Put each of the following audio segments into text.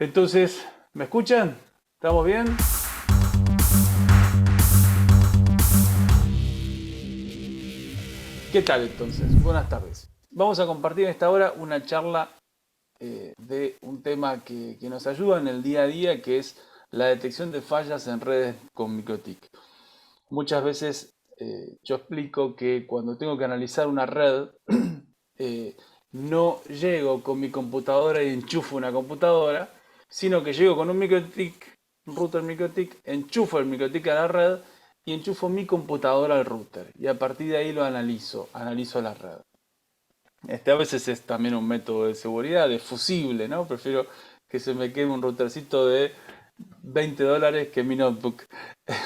Entonces, ¿me escuchan? ¿Estamos bien? ¿Qué tal entonces? Buenas tardes. Vamos a compartir en esta hora una charla de un tema que nos ayuda en el día a día, que es la detección de fallas en redes con MikroTik. Muchas veces yo explico que cuando tengo que analizar una red, eh, no llego con mi computadora y enchufo una computadora, sino que llego con un MikroTik, un router MikroTik, enchufo el MikroTik a la red y enchufo mi computadora al router. Y a partir de ahí lo analizo la red. A veces es también un método de seguridad, de fusible, ¿no? Prefiero que se me queme un routercito de $20 que mi notebook.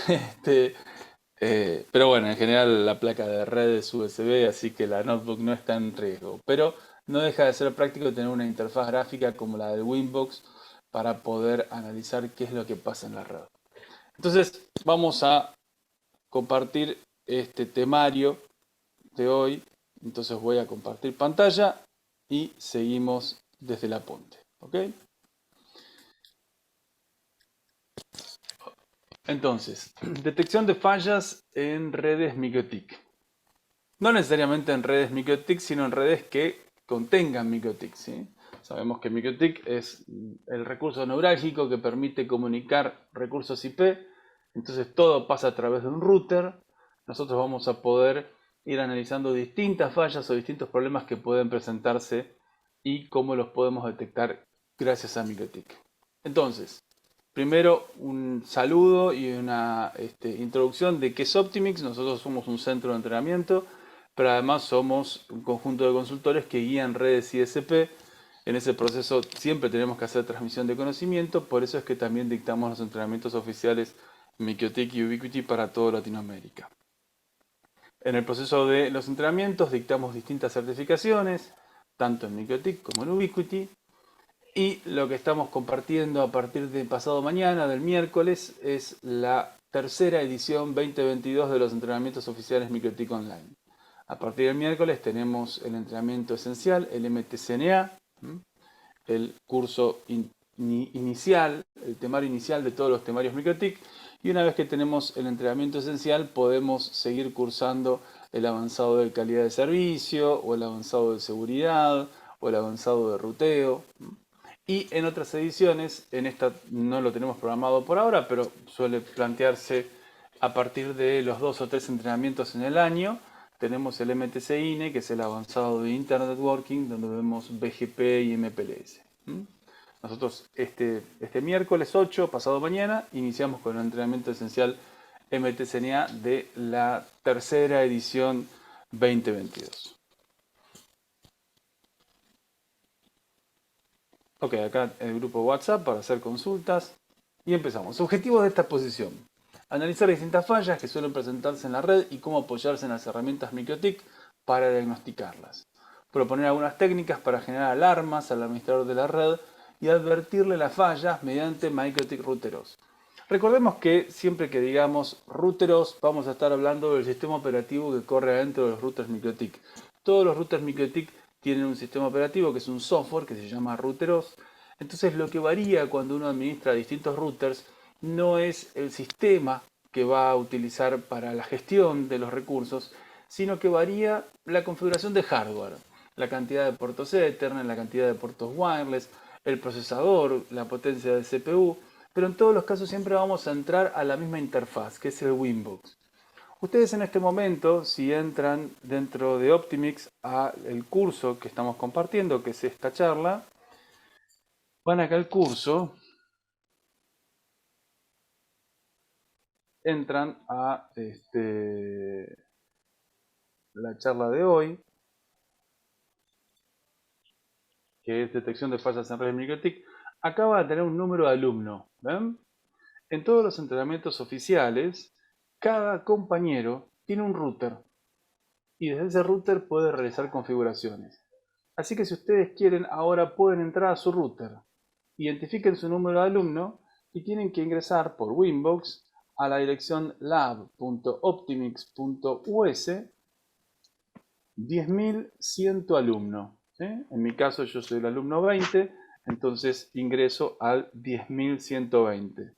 Este, pero bueno, en general la placa de red es USB, así que la notebook no está en riesgo. Pero no deja de ser práctico tener una interfaz gráfica como la de Winbox para poder analizar qué es lo que pasa en la red. Entonces, vamos a compartir este temario de hoy. Entonces voy a compartir pantalla y seguimos desde la Ponte. ¿Ok? Entonces, detección de fallas en redes MikroTik. No necesariamente en redes MikroTik, sino en redes que contengan MikroTik, ¿sí? Sabemos que MikroTik es el recurso neurálgico que permite comunicar recursos IP. Entonces todo pasa a través de un router. Nosotros vamos a poder ir analizando distintas fallas o distintos problemas que pueden presentarse y cómo los podemos detectar gracias a MikroTik. Entonces, primero un saludo y una introducción de qué es Optimix. Nosotros somos un centro de entrenamiento, pero además somos un conjunto de consultores que guían redes ISP. En ese proceso siempre tenemos que hacer transmisión de conocimiento, por eso es que también dictamos los entrenamientos oficiales MikroTik y Ubiquiti para toda Latinoamérica. En el proceso de los entrenamientos dictamos distintas certificaciones, tanto en MikroTik como en Ubiquiti, y lo que estamos compartiendo a partir de pasado mañana, del miércoles, es la tercera edición 2022 de los entrenamientos oficiales MikroTik Online. A partir del miércoles tenemos el entrenamiento esencial, el MTCNA, el curso inicial, el temario inicial de todos los temarios MikroTik. Y una vez que tenemos el entrenamiento esencial, podemos seguir cursando el avanzado de calidad de servicio, o el avanzado de seguridad, o el avanzado de ruteo. Y en otras ediciones, en esta no lo tenemos programado por ahora, pero suele plantearse a partir de los 2 o 3 entrenamientos en el año. Tenemos el MTC-INE, que es el avanzado de Internet Networking, donde vemos BGP y MPLS. Nosotros este miércoles 8, pasado mañana, iniciamos con el entrenamiento esencial MTCNA de la tercera edición 2022. Ok, acá el grupo WhatsApp para hacer consultas. Y empezamos. Objetivos de esta exposición. Analizar distintas fallas que suelen presentarse en la red y cómo apoyarse en las herramientas MikroTik para diagnosticarlas. Proponer algunas técnicas para generar alarmas al administrador de la red y advertirle las fallas mediante MikroTik routeros. Recordemos que siempre que digamos routeros vamos a estar hablando del sistema operativo que corre adentro de los routers MikroTik. Todos los routers MikroTik tienen un sistema operativo que es un software que se llama routeros. Entonces lo que varía cuando uno administra distintos routers no es el sistema que va a utilizar para la gestión de los recursos, sino que varía la configuración de hardware, la cantidad de puertos Ethernet, la cantidad de puertos wireless, el procesador, la potencia del CPU, pero en todos los casos siempre vamos a entrar a la misma interfaz, que es el Winbox. Ustedes en este momento, si entran dentro de Optimix a el curso que estamos compartiendo, que es esta charla, van acá al curso, entran a la charla de hoy, que es detección de fallas en redes MikroTik. Acá va a tener un número de alumno. ¿Ven? En todos los entrenamientos oficiales, cada compañero tiene un router y desde ese router puede realizar configuraciones. Así que si ustedes quieren, ahora pueden entrar a su router, identifiquen su número de alumno y tienen que ingresar por Winbox a la dirección lab.optimix.us 10.100 alumno. ¿Sí? En mi caso yo soy el alumno 20, entonces ingreso al 10.120.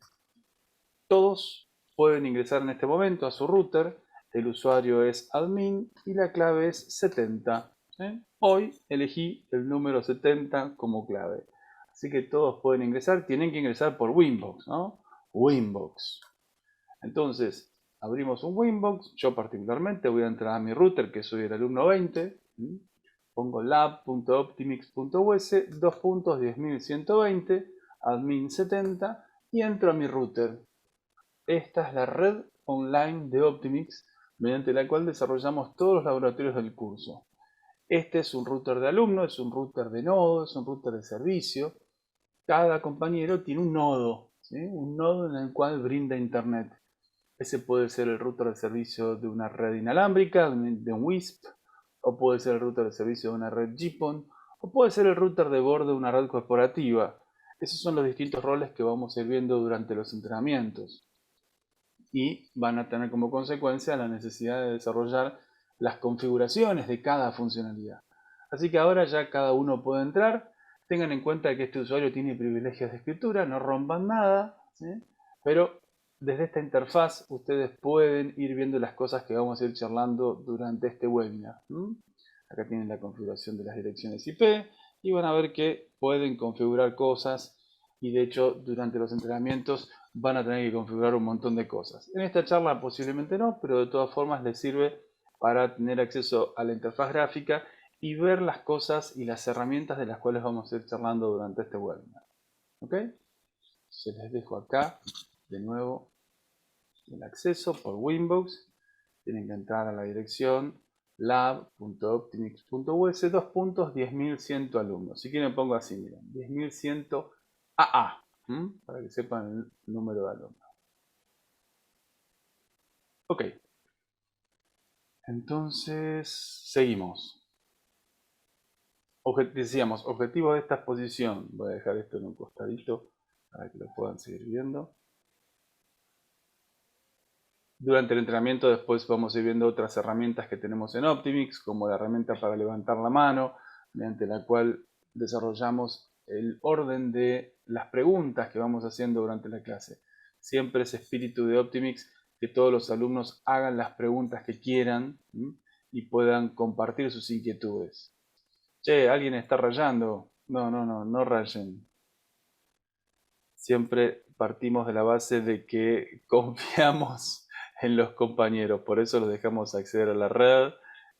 Todos pueden ingresar en este momento a su router. El usuario es admin y la clave es 70. Hoy elegí el número 70 como clave. Así que todos pueden ingresar. Tienen que ingresar por Winbox, ¿no? Winbox. Entonces, abrimos un Winbox. Yo particularmente voy a entrar a mi router, que soy el alumno 20. Pongo lab.optimix.us, 2.10.120, admin 70 y entro a mi router. Esta es la red online de Optimix, mediante la cual desarrollamos todos los laboratorios del curso. Este es un router de alumno, es un router de nodo, es un router de servicio. Cada compañero tiene un nodo, ¿sí? Un nodo en el cual brinda internet. Ese puede ser el router de servicio de una red inalámbrica, de un WISP, o puede ser el router de servicio de una red GPON, o puede ser el router de borde de una red corporativa. Esos son los distintos roles que vamos a ir viendo durante los entrenamientos. Y van a tener como consecuencia la necesidad de desarrollar las configuraciones de cada funcionalidad. Así que ahora ya cada uno puede entrar. Tengan en cuenta que este usuario tiene privilegios de escritura, no rompan nada, ¿sí? Pero desde esta interfaz ustedes pueden ir viendo las cosas que vamos a ir charlando durante este webinar. Acá tienen la configuración de las direcciones IP y van a ver que pueden configurar cosas y de hecho durante los entrenamientos van a tener que configurar un montón de cosas. En esta charla posiblemente no, pero de todas formas les sirve para tener acceso a la interfaz gráfica y ver las cosas y las herramientas de las cuales vamos a ir charlando durante este webinar. ¿Ok? Se les dejo acá de nuevo el acceso por Winbox. Tienen que entrar a la dirección lab.optimix.us 2.10.100 alumnos. Si quieren pongo así, miren, 10.100 AA, para que sepan el número de alumnos. Ok, entonces seguimos. Decíamos, objetivo de esta exposición. Voy a dejar esto en un costadito para que lo puedan seguir viendo. Durante el entrenamiento después vamos a ir viendo otras herramientas que tenemos en Optimix, como la herramienta para levantar la mano, mediante la cual desarrollamos el orden de las preguntas que vamos haciendo durante la clase. Siempre es espíritu de Optimix que todos los alumnos hagan las preguntas que quieran y puedan compartir sus inquietudes. Che, ¿alguien está rayando? No rayen. Siempre partimos de la base de que confiamos en los compañeros, por eso los dejamos acceder a la red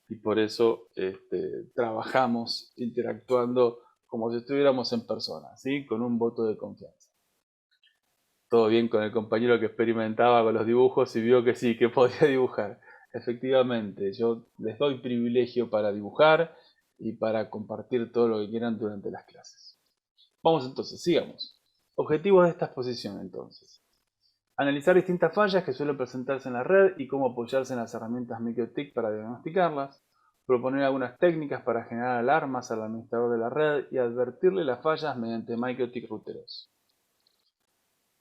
y por eso trabajamos interactuando como si estuviéramos en persona, ¿sí? Con un voto de confianza. Todo bien con el compañero que experimentaba con los dibujos y vio que sí, que podía dibujar. Efectivamente, yo les doy privilegio para dibujar y para compartir todo lo que quieran durante las clases. Vamos entonces, sigamos. Objetivos de esta exposición entonces. Analizar distintas fallas que suelen presentarse en la red y cómo apoyarse en las herramientas MikroTik para diagnosticarlas. Proponer algunas técnicas para generar alarmas al administrador de la red y advertirle las fallas mediante MikroTik routeros.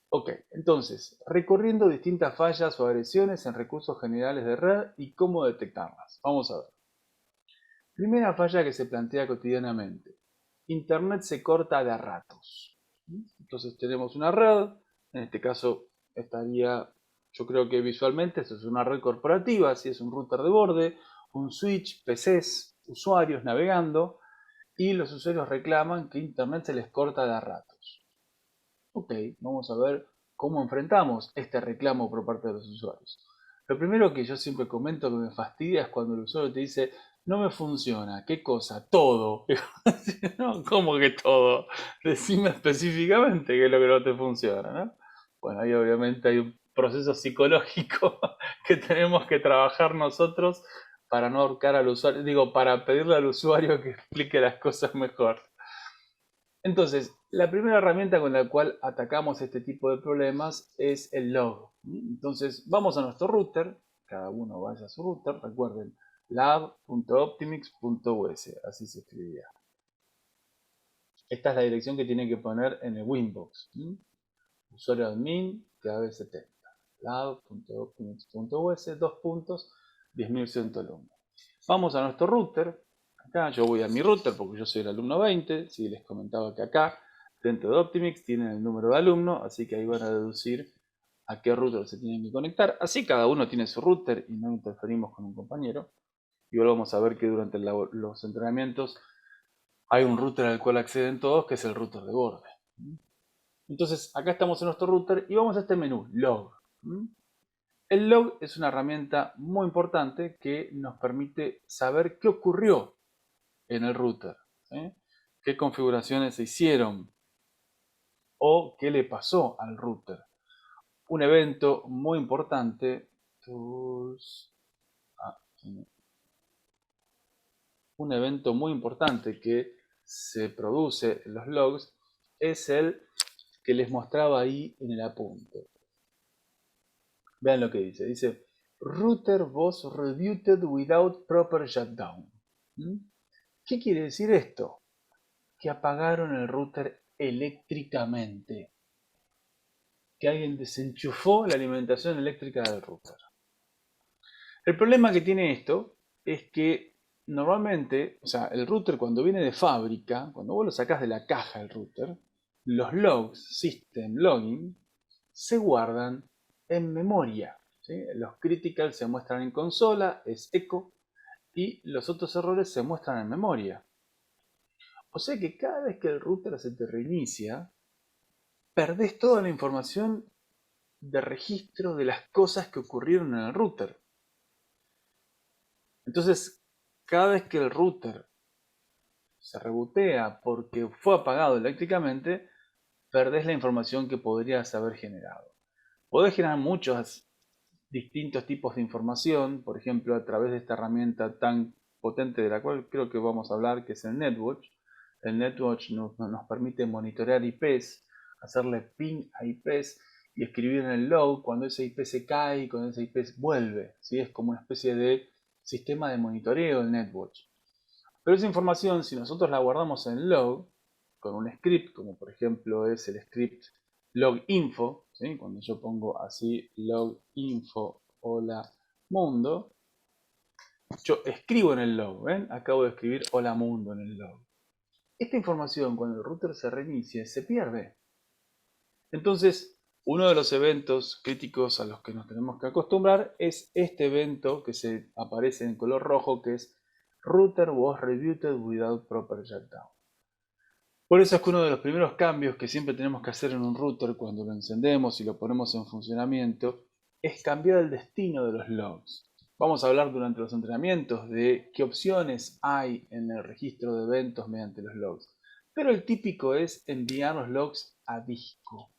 Ok, entonces, recorriendo distintas fallas o agresiones en recursos generales de red y cómo detectarlas. Vamos a ver. Primera falla que se plantea cotidianamente. Internet se corta de a ratos. Entonces tenemos una red, en este caso estaría, yo creo que visualmente esto es una red corporativa, si es un router de borde, un switch, PCs, usuarios navegando, y los usuarios reclaman que Internet se les corta de a ratos. Ok, vamos a ver cómo enfrentamos este reclamo por parte de los usuarios. Lo primero que yo siempre comento que me fastidia es cuando el usuario te dice, no me funciona, ¿qué cosa? Todo. No, ¿cómo que todo? Decime específicamente qué es lo que no te funciona, ¿no? Bueno, ahí obviamente hay un proceso psicológico que tenemos que trabajar nosotros para no ahorcar al usuario, digo, para pedirle al usuario que explique las cosas mejor. Entonces, la primera herramienta con la cual atacamos este tipo de problemas es el log. Entonces, vamos a nuestro router, cada uno vaya a su router, recuerden, lab.optimix.us, así se escribía. Esta es la dirección que tienen que poner en el Winbox. Usuario admin, clave 70. lab.optimix.us, 2.10.100 alumnos. Vamos a nuestro router. Acá yo voy a mi router porque yo soy el alumno 20. Si les comentaba que acá dentro de Optimix tienen el número de alumno, así que ahí van a deducir a qué router se tienen que conectar. Así cada uno tiene su router y no interferimos con un compañero. Igual vamos a ver que durante los entrenamientos hay un router al cual acceden todos, que es el router de borde. Entonces, acá estamos en nuestro router y vamos a este menú, log. El log es una herramienta muy importante que nos permite saber qué ocurrió en el router, ¿sí? Qué configuraciones se hicieron o qué le pasó al router. Un evento muy importante, un evento muy importante que se produce en los logs es el que les mostraba ahí en el apunte. Vean lo que dice. Dice, router was rebooted without proper shutdown. ¿Qué quiere decir esto? Que apagaron el router eléctricamente. Que alguien desenchufó la alimentación eléctrica del router. El problema que tiene esto es que normalmente, o sea, el router cuando viene de fábrica, cuando vos lo sacás de la caja el router, los logs, system logging, se guardan en memoria. ¿Sí? Los critical se muestran en consola, es echo, y los otros errores se muestran en memoria. O sea que cada vez que el router se te reinicia, perdés toda la información de registro de las cosas que ocurrieron en el router. Entonces, cada vez que el router se rebootea porque fue apagado eléctricamente, perdés la información que podrías haber generado. Podés generar muchos distintos tipos de información, por ejemplo, a través de esta herramienta tan potente de la cual creo que vamos a hablar, que es el Netwatch. El Netwatch nos permite monitorear IPs, hacerle ping a IPs y escribir en el log cuando ese IP se cae y cuando ese IP vuelve. ¿Sí? Es como una especie de sistema de monitoreo el Netwatch. Pero esa información, si nosotros la guardamos en log, con un script, como por ejemplo es el script loginfo, ¿sí? Cuando yo pongo así loginfo hola mundo, yo escribo en el log, ¿ven? Acabo de escribir hola mundo en el log. Esta información, cuando el router se reinicie, se pierde. Entonces, uno de los eventos críticos a los que nos tenemos que acostumbrar es este evento que se aparece en color rojo, que es router was rebooted without proper shutdown. Por eso es que uno de los primeros cambios que siempre tenemos que hacer en un router cuando lo encendemos y lo ponemos en funcionamiento es cambiar el destino de los logs. Vamos a hablar durante los entrenamientos de qué opciones hay en el registro de eventos mediante los logs. Pero el típico es enviar los logs a disco,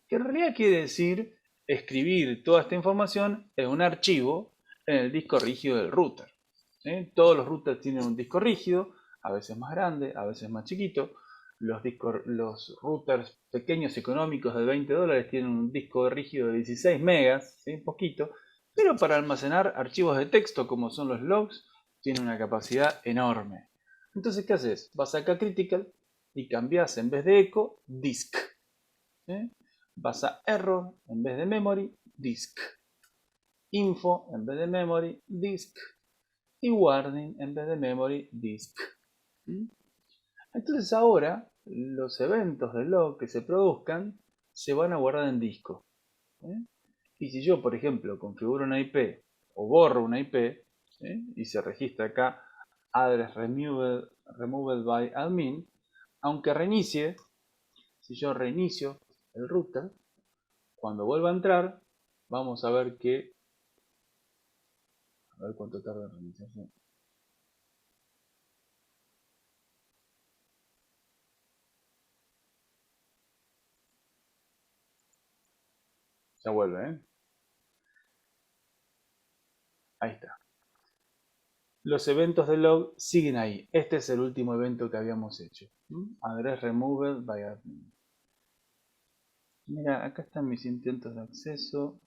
que en realidad quiere decir escribir toda esta información en un archivo en el disco rígido del router. ¿Sí? Todos los routers tienen un disco rígido, a veces más grande, a veces más chiquito. Los routers pequeños económicos de $20 tienen un disco rígido de 16 megas, ¿sí? Poquito, pero para almacenar archivos de texto como son los logs, tiene una capacidad enorme. Entonces, ¿qué haces? Vas acá a Critical y cambias en vez de echo, disk. ¿Sí? Vas a error en vez de memory, disk. Info en vez de memory, disk. Y warning en vez de memory, disk. Entonces ahora los eventos de log que se produzcan se van a guardar en disco. Y si yo, por ejemplo, configuro una IP o borro una IP y se registra acá address removed by admin, aunque reinicie, si yo reinicio el router, cuando vuelva a entrar, vamos a ver que, a ver cuánto tarda en reiniciarse. Ya vuelve, ¿eh? Ahí está. Los eventos de log siguen ahí. Este es el último evento que habíamos hecho. Address removed by admin. Mira, acá están mis intentos de acceso.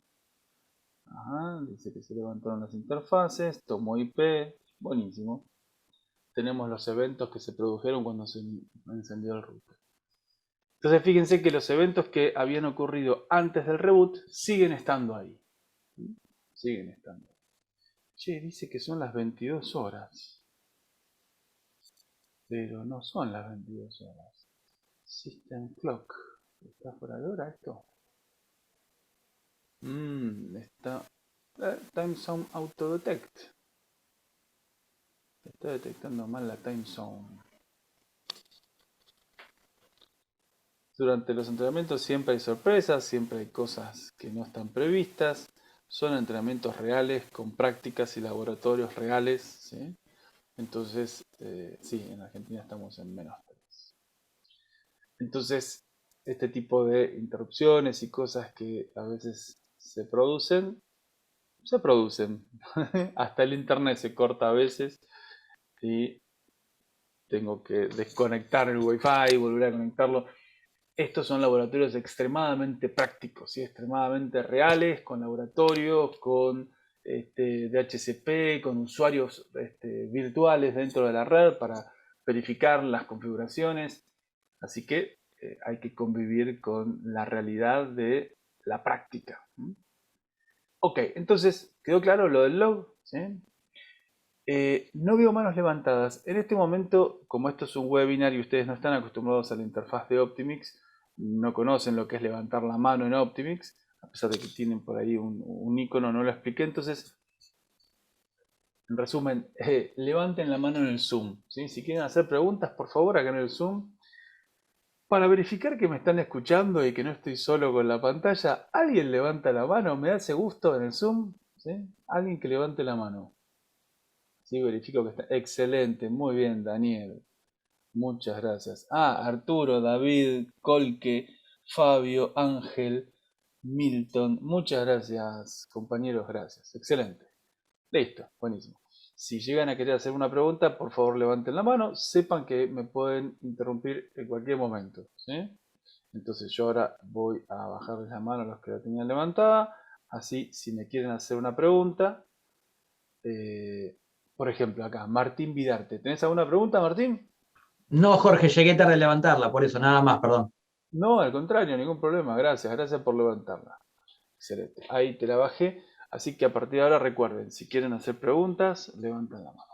Ajá, dice que se levantaron las interfaces. Tomó IP. Buenísimo. Tenemos los eventos que se produjeron cuando se encendió el router. Entonces fíjense que los eventos que habían ocurrido antes del reboot siguen estando ahí. Siguen estando. Che, dice que son las 22 horas. Pero no son las 22 horas. System Clock. ¿Está por ahora esto? Está... Time Zone Auto Detect. Está detectando mal la Time Zone. Durante los entrenamientos siempre hay sorpresas, siempre hay cosas que no están previstas. Son entrenamientos reales, con prácticas y laboratorios reales, ¿sí? Entonces, sí, en Argentina estamos en -3. Entonces, este tipo de interrupciones y cosas que a veces se producen. Hasta el internet se corta a veces y tengo que desconectar el wifi y volver a conectarlo. Estos son laboratorios extremadamente prácticos y extremadamente reales, con laboratorios, con DHCP, con usuarios virtuales dentro de la red para verificar las configuraciones. Así que hay que convivir con la realidad de la práctica. Ok, entonces, ¿quedó claro lo del log? ¿Sí? No veo manos levantadas. En este momento, como esto es un webinar y ustedes no están acostumbrados a la interfaz de Optimix, no conocen lo que es levantar la mano en Optimix, a pesar de que tienen por ahí un icono, no lo expliqué. Entonces, en resumen, levanten la mano en el Zoom, ¿sí? Si quieren hacer preguntas, por favor, acá en el Zoom. Para verificar que me están escuchando y que no estoy solo con la pantalla, ¿alguien levanta la mano? ¿Me da ese gusto en el Zoom? ¿Sí? Alguien que levante la mano. Sí, verifico que está. Excelente, muy bien, Daniel. Muchas gracias. Arturo, David, Colque, Fabio, Ángel, Milton. Muchas gracias, compañeros, gracias. Excelente. Listo, buenísimo. Si llegan a querer hacer una pregunta, por favor levanten la mano. Sepan que me pueden interrumpir en cualquier momento, ¿sí? Entonces yo ahora voy a bajarles la mano a los que la tenían levantada. Así, si me quieren hacer una pregunta, por ejemplo, acá, Martín Vidarte. ¿Tenés alguna pregunta, Martín? No, Jorge, llegué tarde a levantarla, por eso, nada más, perdón. No, al contrario, ningún problema. Gracias, gracias por levantarla. Excelente. Ahí te la bajé. Así que a partir de ahora recuerden, si quieren hacer preguntas, levanten la mano.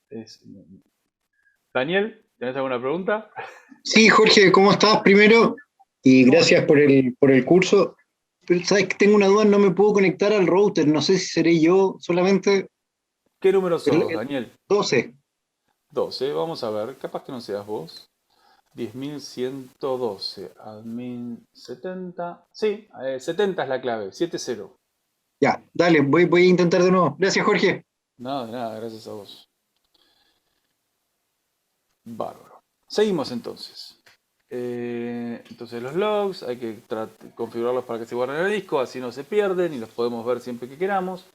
Es... Daniel, ¿tenés alguna pregunta? Sí, Jorge, ¿cómo estás primero? Y ¿Cómo gracias andás? por el curso. Pero sabes que tengo una duda, no me puedo conectar al router, no sé si seré yo solamente ¿Qué número el, sos, el Daniel? 12. 12. Vamos a ver. Capaz que no seas vos. 10.112. Admin 70. Sí, 70 es la clave. 70. Ya, dale, voy a intentar de nuevo. Gracias, Jorge. Nada, de nada, gracias a vos. Bárbaro. Seguimos entonces. Entonces los logs hay que configurarlos para que se guarden en el disco, así no se pierden y los podemos ver siempre que queramos.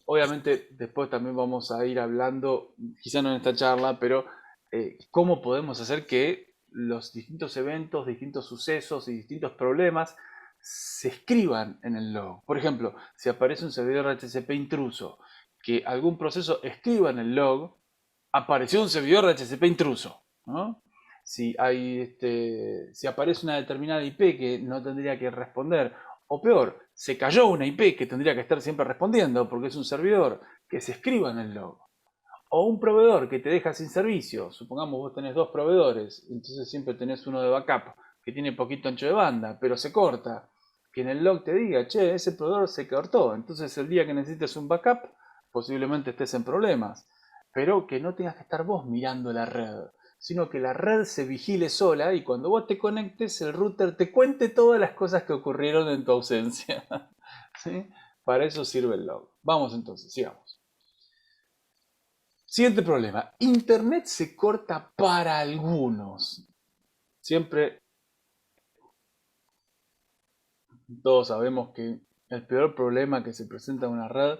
Obviamente después también vamos a ir hablando, quizá no en esta charla, pero cómo podemos hacer que los distintos eventos, distintos sucesos y distintos problemas se escriban en el log. Por ejemplo, si aparece un servidor HCP intruso, que algún proceso escriba en el log, apareció un servidor de HCP intruso, ¿no? Si aparece una determinada IP que no tendría que responder, o peor, se cayó una IP que tendría que estar siempre respondiendo porque es un servidor, que se escriba en el log. O un proveedor que te deja sin servicio, supongamos vos tenés dos proveedores, entonces siempre tenés uno de backup que tiene poquito ancho de banda, pero se corta, que en el log te diga, che, ese proveedor se cortó, entonces el día que necesites un backup, posiblemente estés en problemas, pero que no tengas que estar vos mirando la red, sino que la red se vigile sola y cuando vos te conectes el router te cuente todas las cosas que ocurrieron en tu ausencia. ¿Sí? Para eso sirve el log. Vamos entonces, sigamos. Siguiente problema. Internet se corta para algunos. Siempre todos sabemos que el peor problema que se presenta en una red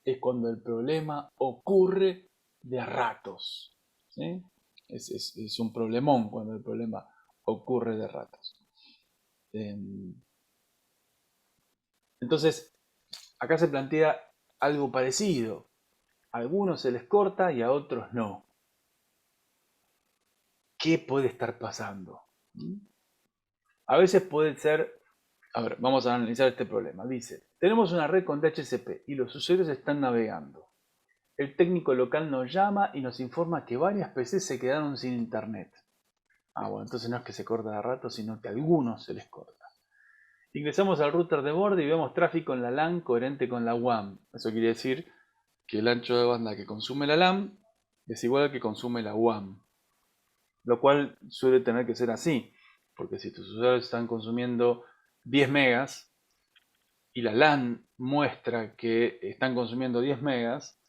es cuando el problema ocurre de a ratos. ¿Sí? Es un problemón cuando el problema ocurre de ratos. Entonces, acá se plantea algo parecido. A algunos se les corta y a otros no. ¿Qué puede estar pasando? A veces puede ser. A ver, vamos a analizar este problema. Dice, tenemos una red con DHCP y los usuarios están navegando. El técnico local nos llama y nos informa que varias PCs se quedaron sin internet. Ah, bueno, entonces no es que se corta de rato, sino que a algunos se les corta. Ingresamos al router de borde y vemos tráfico en la LAN coherente con la WAN. Eso quiere decir que el ancho de banda que consume la LAN es igual al que consume la WAN. Lo cual suele tener que ser así, porque si tus usuarios están consumiendo 10 megas y la LAN muestra que están consumiendo 10 megas,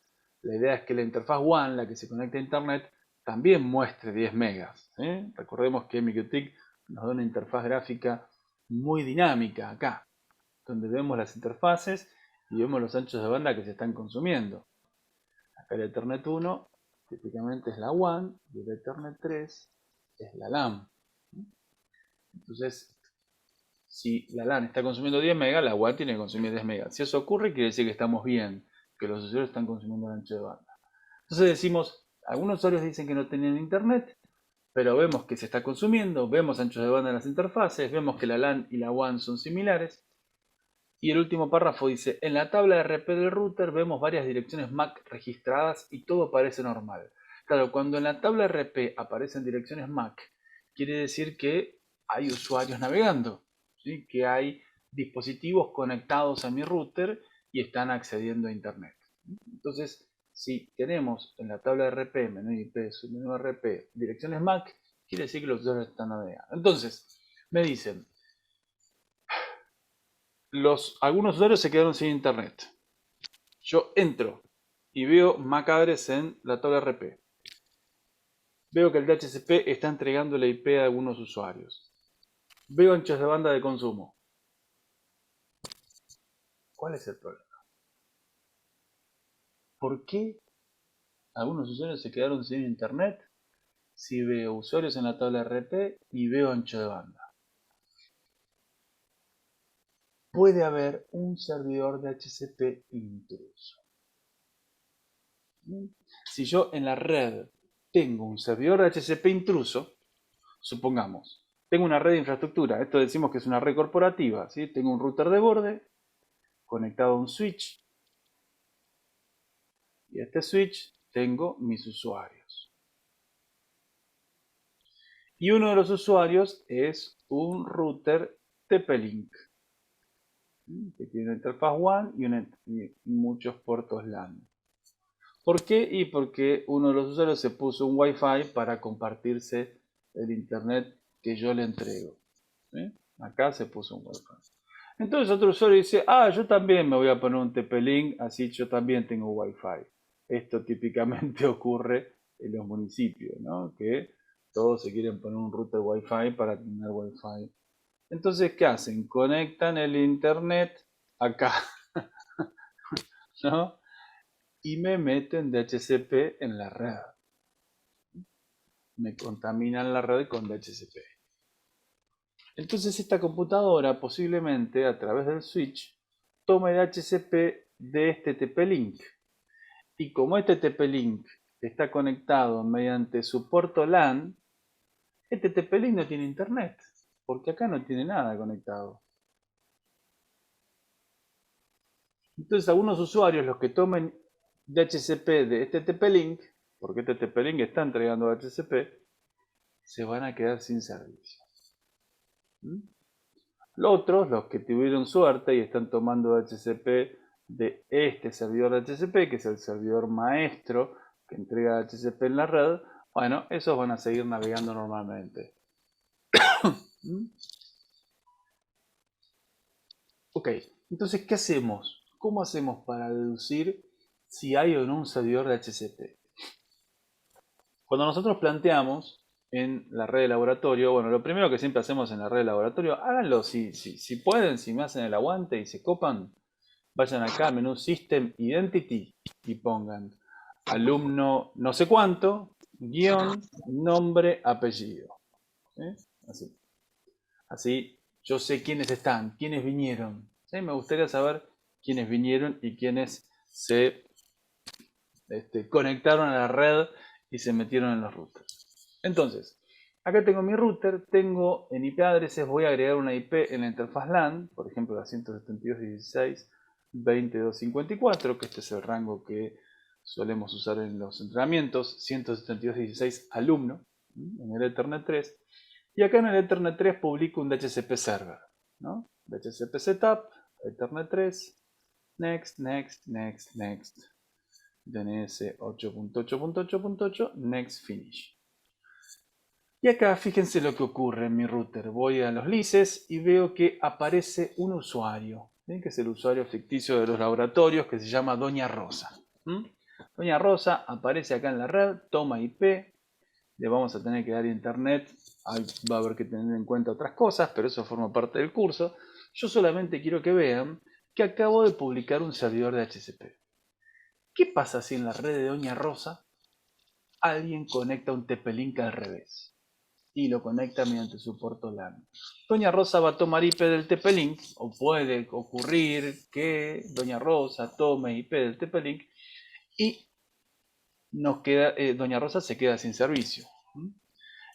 la idea es que la interfaz WAN, la que se conecta a Internet, también muestre 10 megas. Recordemos que MikroTik nos da una interfaz gráfica muy dinámica acá, donde vemos las interfaces y vemos los anchos de banda que se están consumiendo. Acá el Ethernet 1 típicamente es la WAN y el Ethernet 3 es la LAN. Entonces, si la LAN está consumiendo 10 megas, la WAN tiene que consumir 10 megas. Si eso ocurre, quiere decir que estamos bien, que los usuarios están consumiendo el ancho de banda. Entonces decimos, algunos usuarios dicen que no tenían internet, pero vemos que se está consumiendo, vemos anchos de banda en las interfaces, vemos que la LAN y la WAN son similares. Y el último párrafo dice, en la tabla de RP del router vemos varias direcciones MAC registradas y todo parece normal. Claro, cuando en la tabla RP aparecen direcciones MAC, quiere decir que hay usuarios navegando, ¿sí? Que hay dispositivos conectados a mi router y están accediendo a Internet. Entonces, si tenemos en la tabla de RP, menú IP, submenú RP, direcciones MAC, quiere decir que los usuarios están navegando. Entonces, me dicen, algunos usuarios se quedaron sin internet. Yo entro y veo MAC address en la tabla RP. Veo que el DHCP está entregando la IP a algunos usuarios. Veo anchos de banda de consumo. ¿Cuál es el problema? ¿Por qué algunos usuarios se quedaron sin internet si veo usuarios en la tabla RP y veo ancho de banda? Puede haber un servidor DHCP intruso. Si yo en la red tengo un servidor DHCP intruso, supongamos, tengo una red de infraestructura, esto decimos que es una red corporativa, ¿sí? Tengo un router de borde conectado a un switch y a este switch tengo mis usuarios. Y uno de los usuarios es un router TP-Link, que tiene una interfaz WAN y muchos puertos LAN. ¿Por qué? Y porque uno de los usuarios se puso un Wi-Fi para compartirse el internet que yo le entrego. ¿Sí? Acá se puso un Wi-Fi. Entonces otro usuario dice, yo también me voy a poner un TP-Link, así yo también tengo Wi-Fi. Esto típicamente ocurre en los municipios, ¿no? Que todos se quieren poner un router Wi-Fi para tener Wi-Fi. Entonces, ¿qué hacen? Conectan el internet acá, ¿no? Y me meten DHCP en la red. Me contaminan la red con DHCP. Entonces esta computadora posiblemente a través del switch tome DHCP de este TP-Link. Y como este TP-Link está conectado mediante su puerto LAN, este TP-Link no tiene internet, porque acá no tiene nada conectado. Entonces algunos usuarios, los que tomen DHCP de este TP-Link, porque este TP-Link está entregando DHCP, se van a quedar sin servicio. Los otros, los que tuvieron suerte y están tomando DHCP de este servidor de DHCP, que es el servidor maestro que entrega DHCP en la red, bueno, esos van a seguir navegando normalmente. Ok, entonces, ¿qué hacemos? ¿Cómo hacemos para deducir si hay o no un servidor de DHCP? Cuando nosotros planteamos en la red de laboratorio, bueno, lo primero que siempre hacemos en la red de laboratorio, háganlo si pueden, si me hacen el aguante y se copan, vayan acá, menú System Identity y pongan alumno no sé cuánto, guión, nombre, apellido. ¿Sí? Así yo sé quiénes están, quiénes vinieron. ¿Sí? Me gustaría saber quiénes vinieron y quiénes se conectaron a la red y se metieron en los routers. Entonces, acá tengo mi router, tengo en IP addresses, voy a agregar una IP en la interfaz LAN, por ejemplo la 172.16.22.54, que este es el rango que solemos usar en los entrenamientos, 172.16 alumno, en el Ethernet 3. Y acá en el Ethernet 3 publico un DHCP server, ¿no? DHCP setup, Ethernet 3, next, next, next, next, DNS 8.8.8.8, next, finish. Y acá fíjense lo que ocurre en mi router. Voy a los lices y veo que aparece un usuario, ¿sí? Que es el usuario ficticio de los laboratorios, que se llama Doña Rosa. Doña Rosa aparece acá en la red, toma IP, le vamos a tener que dar internet, ahí va a haber que tener en cuenta otras cosas, pero eso forma parte del curso. Yo solamente quiero que vean que acabo de publicar un servidor de HCP. ¿Qué pasa si en la red de Doña Rosa alguien conecta un TP-Link al revés? Y lo conecta mediante su puerto LAN. Doña Rosa va a tomar IP del TP-Link, o puede ocurrir que Doña Rosa tome IP del TP-Link y Doña Rosa se queda sin servicio.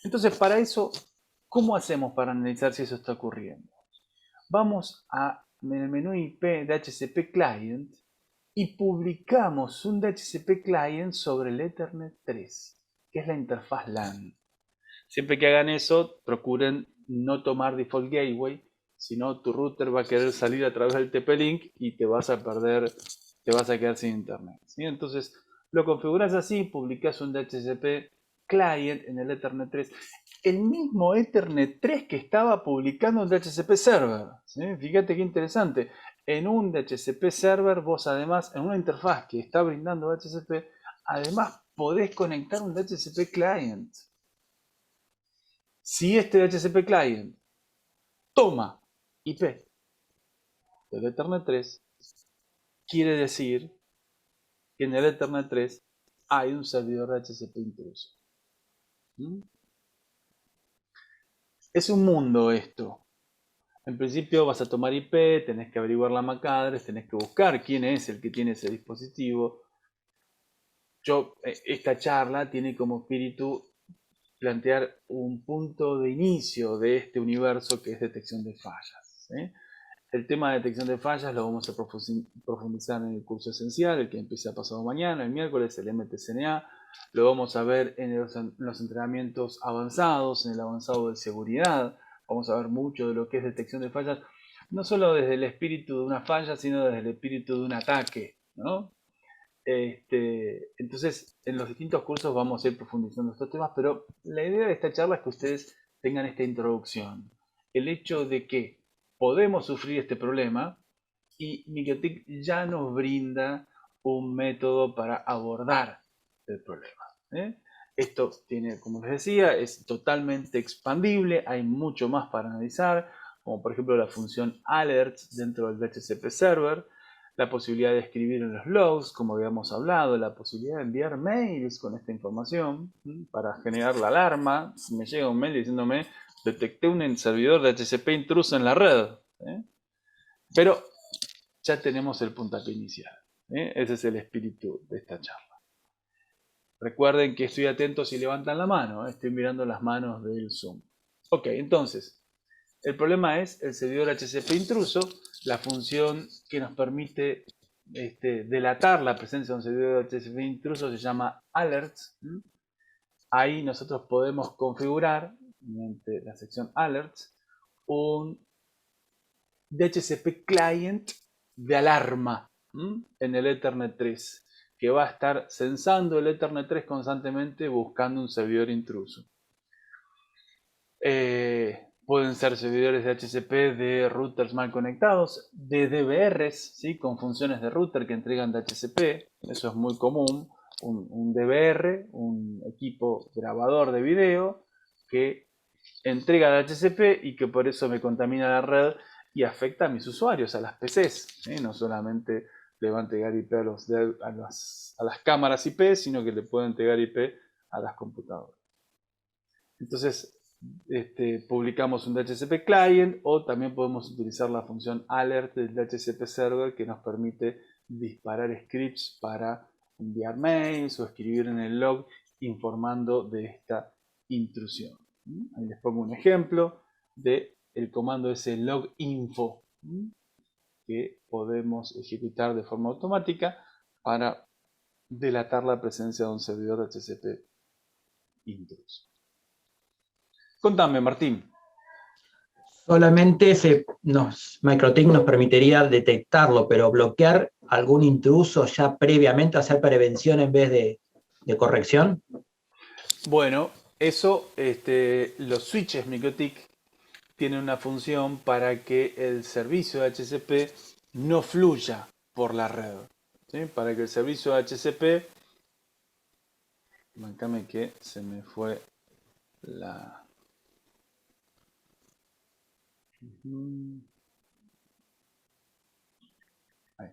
Entonces, para eso, ¿cómo hacemos para analizar si eso está ocurriendo? Vamos en el menú IP de DHCP Client y publicamos un DHCP Client sobre el Ethernet 3, que es la interfaz LAN. Siempre que hagan eso, procuren no tomar default gateway, si no tu router va a querer salir a través del TP-Link y te vas a quedar sin internet, ¿sí? Entonces lo configuras así, publicas un DHCP client en el Ethernet 3, el mismo Ethernet 3 que estaba publicando un DHCP server, ¿sí? Fíjate qué interesante, en un DHCP server vos además, en una interfaz que está brindando DHCP, además podés conectar un DHCP client. Si este DHCP client toma IP del Ethernet 3, quiere decir que en el Ethernet 3 hay un servidor de DHCP intruso. Es un mundo esto. En principio vas a tomar IP, tenés que averiguar la MAC address, tenés que buscar quién es el que tiene ese dispositivo. Esta charla tiene como espíritu plantear un punto de inicio de este universo que es detección de fallas, ¿sí? El tema de detección de fallas lo vamos a profundizar en el curso esencial, el que empieza pasado mañana, el miércoles, el MTCNA. Lo vamos a ver en los entrenamientos avanzados, en el avanzado de seguridad. Vamos a ver mucho de lo que es detección de fallas, no solo desde el espíritu de una falla, sino desde el espíritu de un ataque, ¿no? Entonces, en los distintos cursos vamos a ir profundizando estos temas, pero la idea de esta charla es que ustedes tengan esta introducción. El hecho de que podemos sufrir este problema y MikroTik ya nos brinda un método para abordar el problema, ¿eh? Esto tiene, como les decía, es totalmente expandible, hay mucho más para analizar, como por ejemplo la función alerts dentro del DHCP server, la posibilidad de escribir en los logs, como habíamos hablado, la posibilidad de enviar mails con esta información para generar la alarma. Si me llega un mail diciéndome detecté un servidor de DHCP intruso en la red, ¿eh? Pero ya tenemos el puntapié inicial, ¿eh? Ese es el espíritu de esta charla. Recuerden que estoy atento si levantan la mano, ¿eh? Estoy mirando las manos del Zoom. Ok, entonces, el problema es el servidor HCP intruso, la función que nos permite delatar la presencia de un servidor HCP intruso se llama alerts. Ahí nosotros podemos configurar, mediante la sección alerts, un DHCP client de alarma en el Ethernet 3, que va a estar censando el Ethernet 3 constantemente buscando un servidor intruso. Pueden ser servidores de HCP de routers mal conectados, de DVRs, ¿sí? Con funciones de router que entregan DHCP, eso es muy común, un DVR, un equipo grabador de video que entrega DHCP y que por eso me contamina la red y afecta a mis usuarios, a las PCs, ¿sí? No solamente le va a entregar IP a las cámaras IP, sino que le puede entregar IP a las computadoras. Entonces, publicamos un DHCP client o también podemos utilizar la función alert del DHCP server que nos permite disparar scripts para enviar mails o escribir en el log informando de esta intrusión. Ahí les pongo un ejemplo del comando ese loginfo que podemos ejecutar de forma automática para delatar la presencia de un servidor DHCP intruso. Contame, Martín. Solamente MikroTik nos permitiría detectarlo, pero bloquear algún intruso ya previamente, hacer prevención en vez de corrección. Bueno, eso, los switches MikroTik tienen una función para que el servicio de HCP no fluya por la red. ¿Sí? Para que el servicio de HCP... Bancame que se me fue la... Ahí.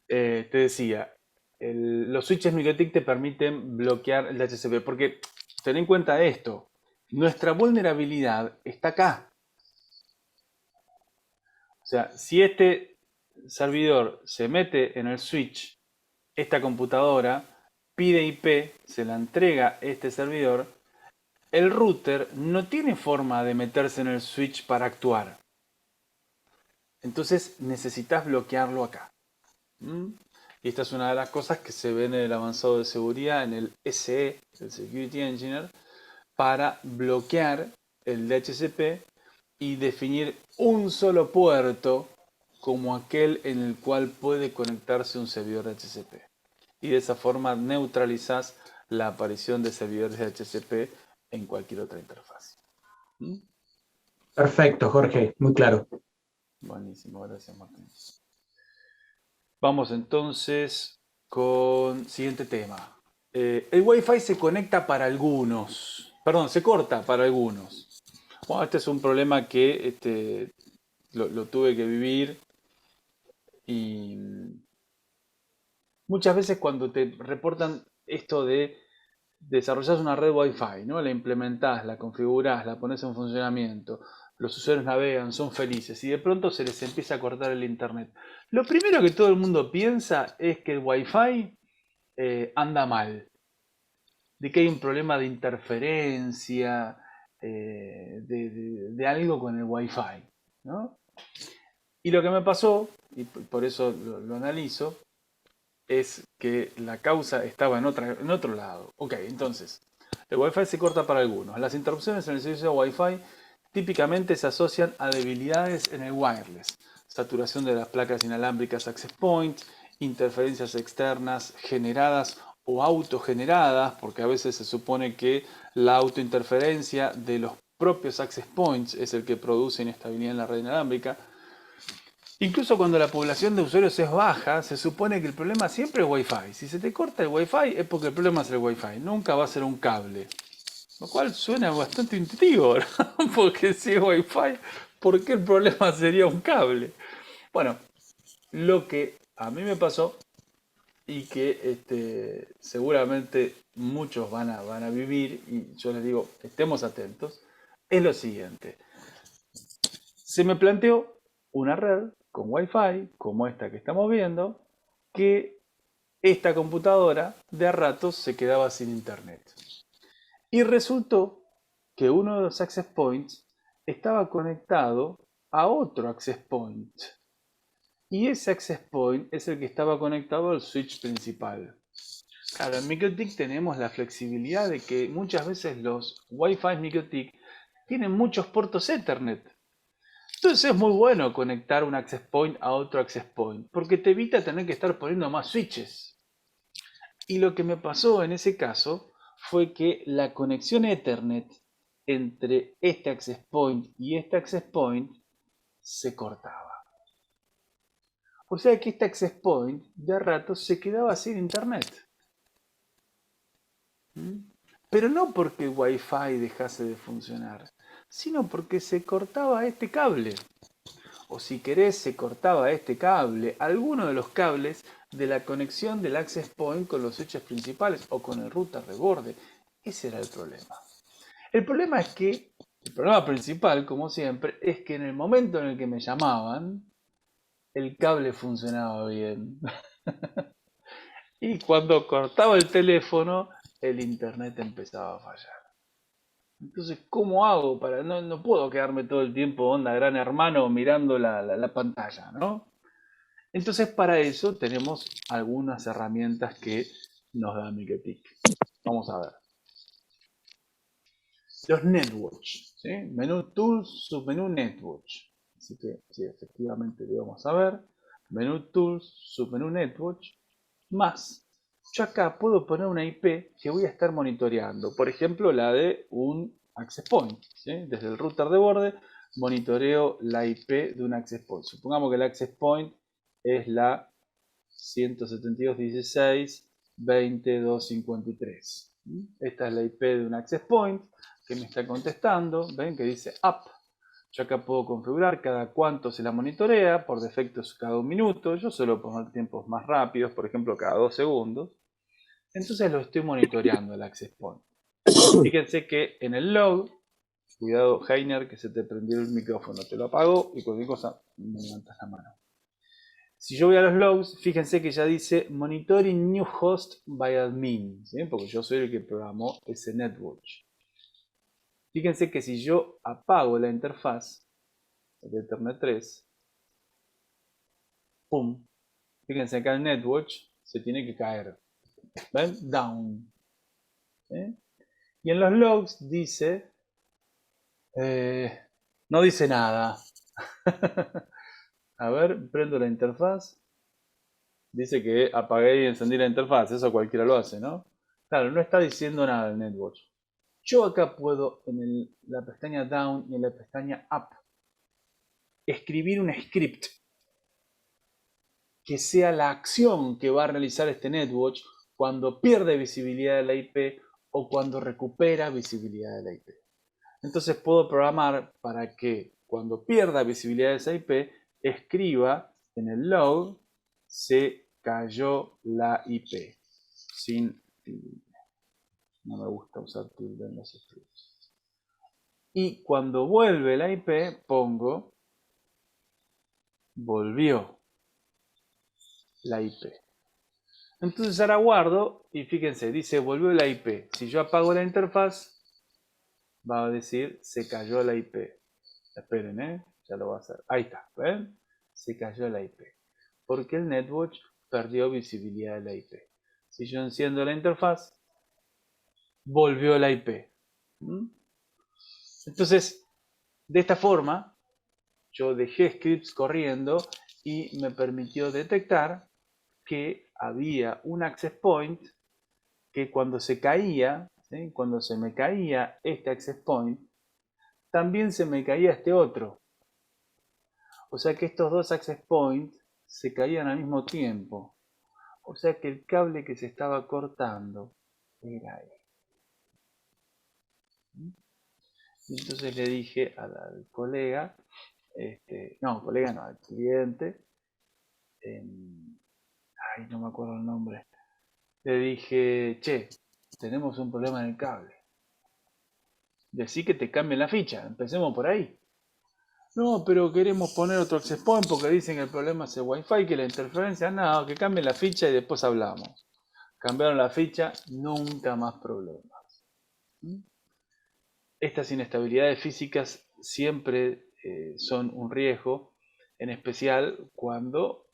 Te decía, los switches MikroTik te permiten bloquear el DHCP, porque ten en cuenta esto, nuestra vulnerabilidad está acá. O sea, si este servidor se mete en el switch, esta computadora pide IP, se la entrega este servidor, el router no tiene forma de meterse en el switch para actuar. Entonces necesitas bloquearlo acá. ¿Mm? Y esta es una de las cosas que se ve en el avanzado de seguridad, en el SE, el Security Engineer, para bloquear el DHCP y definir un solo puerto como aquel en el cual puede conectarse un servidor de DHCP. Y de esa forma neutralizas la aparición de servidores de DHCP en cualquier otra interfaz. ¿Mm? Perfecto, Jorge, muy claro. Buenísimo, gracias Martín. Vamos entonces con siguiente tema. El Wi-Fi se conecta para algunos. Perdón, se corta para algunos. Bueno, este es un problema que lo tuve que vivir y muchas veces cuando te reportan esto de desarrollas una red Wi-Fi, ¿no? La implementás, la configurás, la pones en funcionamiento, los usuarios navegan, son felices y de pronto se les empieza a cortar el internet. Lo primero que todo el mundo piensa es que el Wi-Fi anda mal, de que hay un problema de interferencia, de algo con el Wi-Fi, ¿no? Y lo que me pasó, y por eso lo analizo, es que la causa estaba en otro lado. Ok, entonces, el Wi-Fi se corta para algunos. Las interrupciones en el servicio de Wi-Fi típicamente se asocian a debilidades en el wireless, saturación de las placas inalámbricas access point, interferencias externas generadas o autogeneradas, porque a veces se supone que la autointerferencia de los propios access points es el que produce inestabilidad en la red inalámbrica. Incluso cuando la población de usuarios es baja, se supone que el problema siempre es Wi-Fi. Si se te corta el Wi-Fi es porque el problema es el Wi-Fi, nunca va a ser un cable. Lo cual suena bastante intuitivo, ¿no? Porque si es Wi-Fi, ¿por qué el problema sería un cable? Bueno, lo que a mí me pasó y que seguramente muchos van a vivir, y yo les digo, estemos atentos, es lo siguiente. Se me planteó una red con Wi-Fi, como esta que estamos viendo, que esta computadora de a ratos se quedaba sin internet. Y resultó que uno de los access points estaba conectado a otro access point. Y ese access point es el que estaba conectado al switch principal. Claro, en MikroTik tenemos la flexibilidad de que muchas veces los Wi-Fi MikroTik tienen muchos puertos Ethernet. Entonces es muy bueno conectar un access point a otro access point, porque te evita tener que estar poniendo más switches. Y lo que me pasó en ese caso fue que la conexión Ethernet entre este access point y este access point se cortaba. O sea que este access point de a rato se quedaba sin internet. Pero no porque el Wi-Fi dejase de funcionar, sino porque se cortaba este cable. O si querés, se cortaba este cable, alguno de los cables de la conexión del access point con los switches principales o con el router de borde. Ese era el problema. El problema es que, el problema principal, como siempre, es que en el momento en el que me llamaban, el cable funcionaba bien. Y cuando cortaba el teléfono, el internet empezaba a fallar. Entonces, ¿cómo hago para no puedo quedarme todo el tiempo onda gran hermano mirando la pantalla, ¿no? Entonces, para eso tenemos algunas herramientas que nos da MikroTik. Vamos a ver. los Netwatch, ¿sí? Menú Tools, submenú Netwatch. Así que sí, efectivamente lo vamos a ver. Menú Tools, submenú Netwatch, más. Yo acá puedo poner una IP que voy a estar monitoreando. Por ejemplo, la de un access point, ¿sí? Desde el router de borde monitoreo la IP de un access point. Supongamos que el access point es la 172.16.20.253. Esta es la IP de un access point que me está contestando. Ven que dice up. Yo acá puedo configurar cada cuánto se la monitorea. Por defecto es cada 1 minuto. Yo suelo poner tiempos más rápidos, por ejemplo cada 2 segundos. Entonces lo estoy monitoreando el access point. Fíjense que en el log, cuidado Heiner que se te prendió el micrófono, te lo apago y cualquier cosa me levantas la mano. Si yo voy a los logs, fíjense que ya dice Monitoring New Host by Admin, ¿sí? Porque yo soy el que programó ese Netwatch. Fíjense que si yo apago la interfaz de Ethernet 3, ¡pum! Fíjense acá el Netwatch se tiene que caer. ¿Ven? Down. ¿Sí? Y en los logs dice, no dice nada. A ver, prendo la interfaz. Dice que apagué y encendí la interfaz. Eso cualquiera lo hace, ¿no? Claro, no está diciendo nada el Netwatch. Yo acá puedo en la pestaña Down y en la pestaña Up escribir un script que sea la acción que va a realizar este Netwatch cuando pierde visibilidad de la IP o cuando recupera visibilidad de la IP. Entonces puedo programar para que cuando pierda visibilidad de esa IP escriba en el log se cayó la IP sin tilde. No me gusta usar tilde en los scripts. Y cuando vuelve la IP pongo volvió la IP. Entonces ahora guardo y fíjense, dice volvió la IP. Si yo apago la interfaz va a decir se cayó la IP. Esperen, ya lo va a hacer. Ahí está, ¿ven? Se cayó la IP. Porque el Netwatch perdió visibilidad de la IP. Si yo enciendo la interfaz, volvió la IP. Entonces, de esta forma, yo dejé scripts corriendo y me permitió detectar que había un access point que cuando se caía, ¿sí? Cuando se me caía este access point, también se me caía este otro. O sea que estos dos access points se caían al mismo tiempo. O sea que el cable que se estaba cortando era ahí. Y entonces le dije al colega, colega no, al cliente, no me acuerdo el nombre, le dije, che, tenemos un problema en el cable. Decí que te cambien la ficha, empecemos por ahí. No, pero queremos poner otro access point porque dicen que el problema es el wifi, que la interferencia, no, que cambien la ficha y después hablamos. Cambiaron la ficha, nunca más problemas. Estas inestabilidades físicas siempre son un riesgo, en especial cuando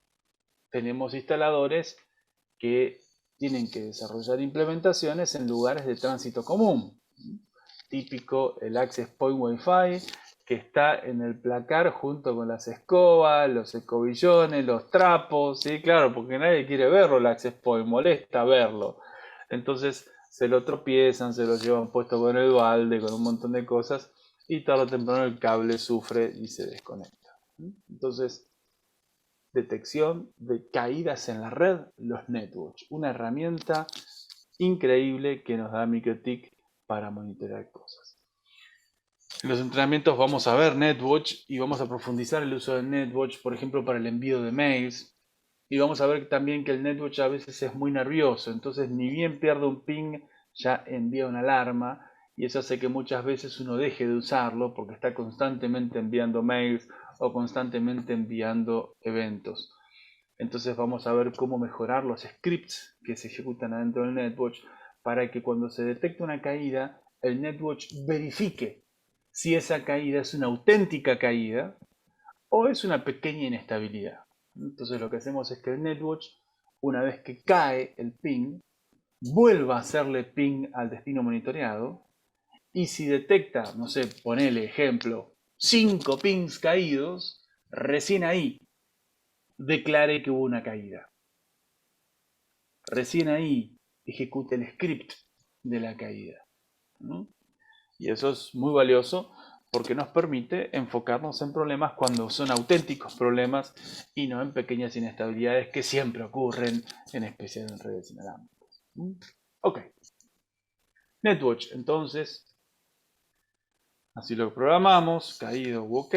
tenemos instaladores que tienen que desarrollar implementaciones en lugares de tránsito común. Típico el Access Point Wi-Fi que está en el placar junto con las escobas, los escobillones, los trapos, ¿sí? Claro, porque nadie quiere verlo el Access Point, molesta verlo. Entonces se lo tropiezan, se lo llevan puesto con el balde, con un montón de cosas, y tarde o temprano el cable sufre y se desconecta. Entonces, detección de caídas en la red, los Netwatch, una herramienta increíble que nos da MikroTik para monitorear cosas. En los entrenamientos vamos a ver Netwatch y vamos a profundizar el uso de Netwatch, por ejemplo, para el envío de mails. Y vamos a ver también que el Netwatch a veces es muy nervioso, entonces ni bien pierde un ping, ya envía una alarma y eso hace que muchas veces uno deje de usarlo porque está constantemente enviando mails o constantemente enviando eventos. Entonces vamos a ver cómo mejorar los scripts que se ejecutan adentro del Netwatch para que cuando se detecte una caída, el Netwatch verifique si esa caída es una auténtica caída o es una pequeña inestabilidad. Entonces lo que hacemos es que el Netwatch, una vez que cae el ping, vuelva a hacerle ping al destino monitoreado Y si detecta, no sé, ponele ejemplo, 5 pings caídos, recién ahí declare que hubo una caída. Recién ahí ejecute el script de la caída. ¿No? Y eso es muy valioso porque nos permite enfocarnos en problemas cuando son auténticos problemas y no en pequeñas inestabilidades que siempre ocurren, en especial en redes inalámbricas. Ok. Netwatch, entonces, así lo programamos, caído u ok,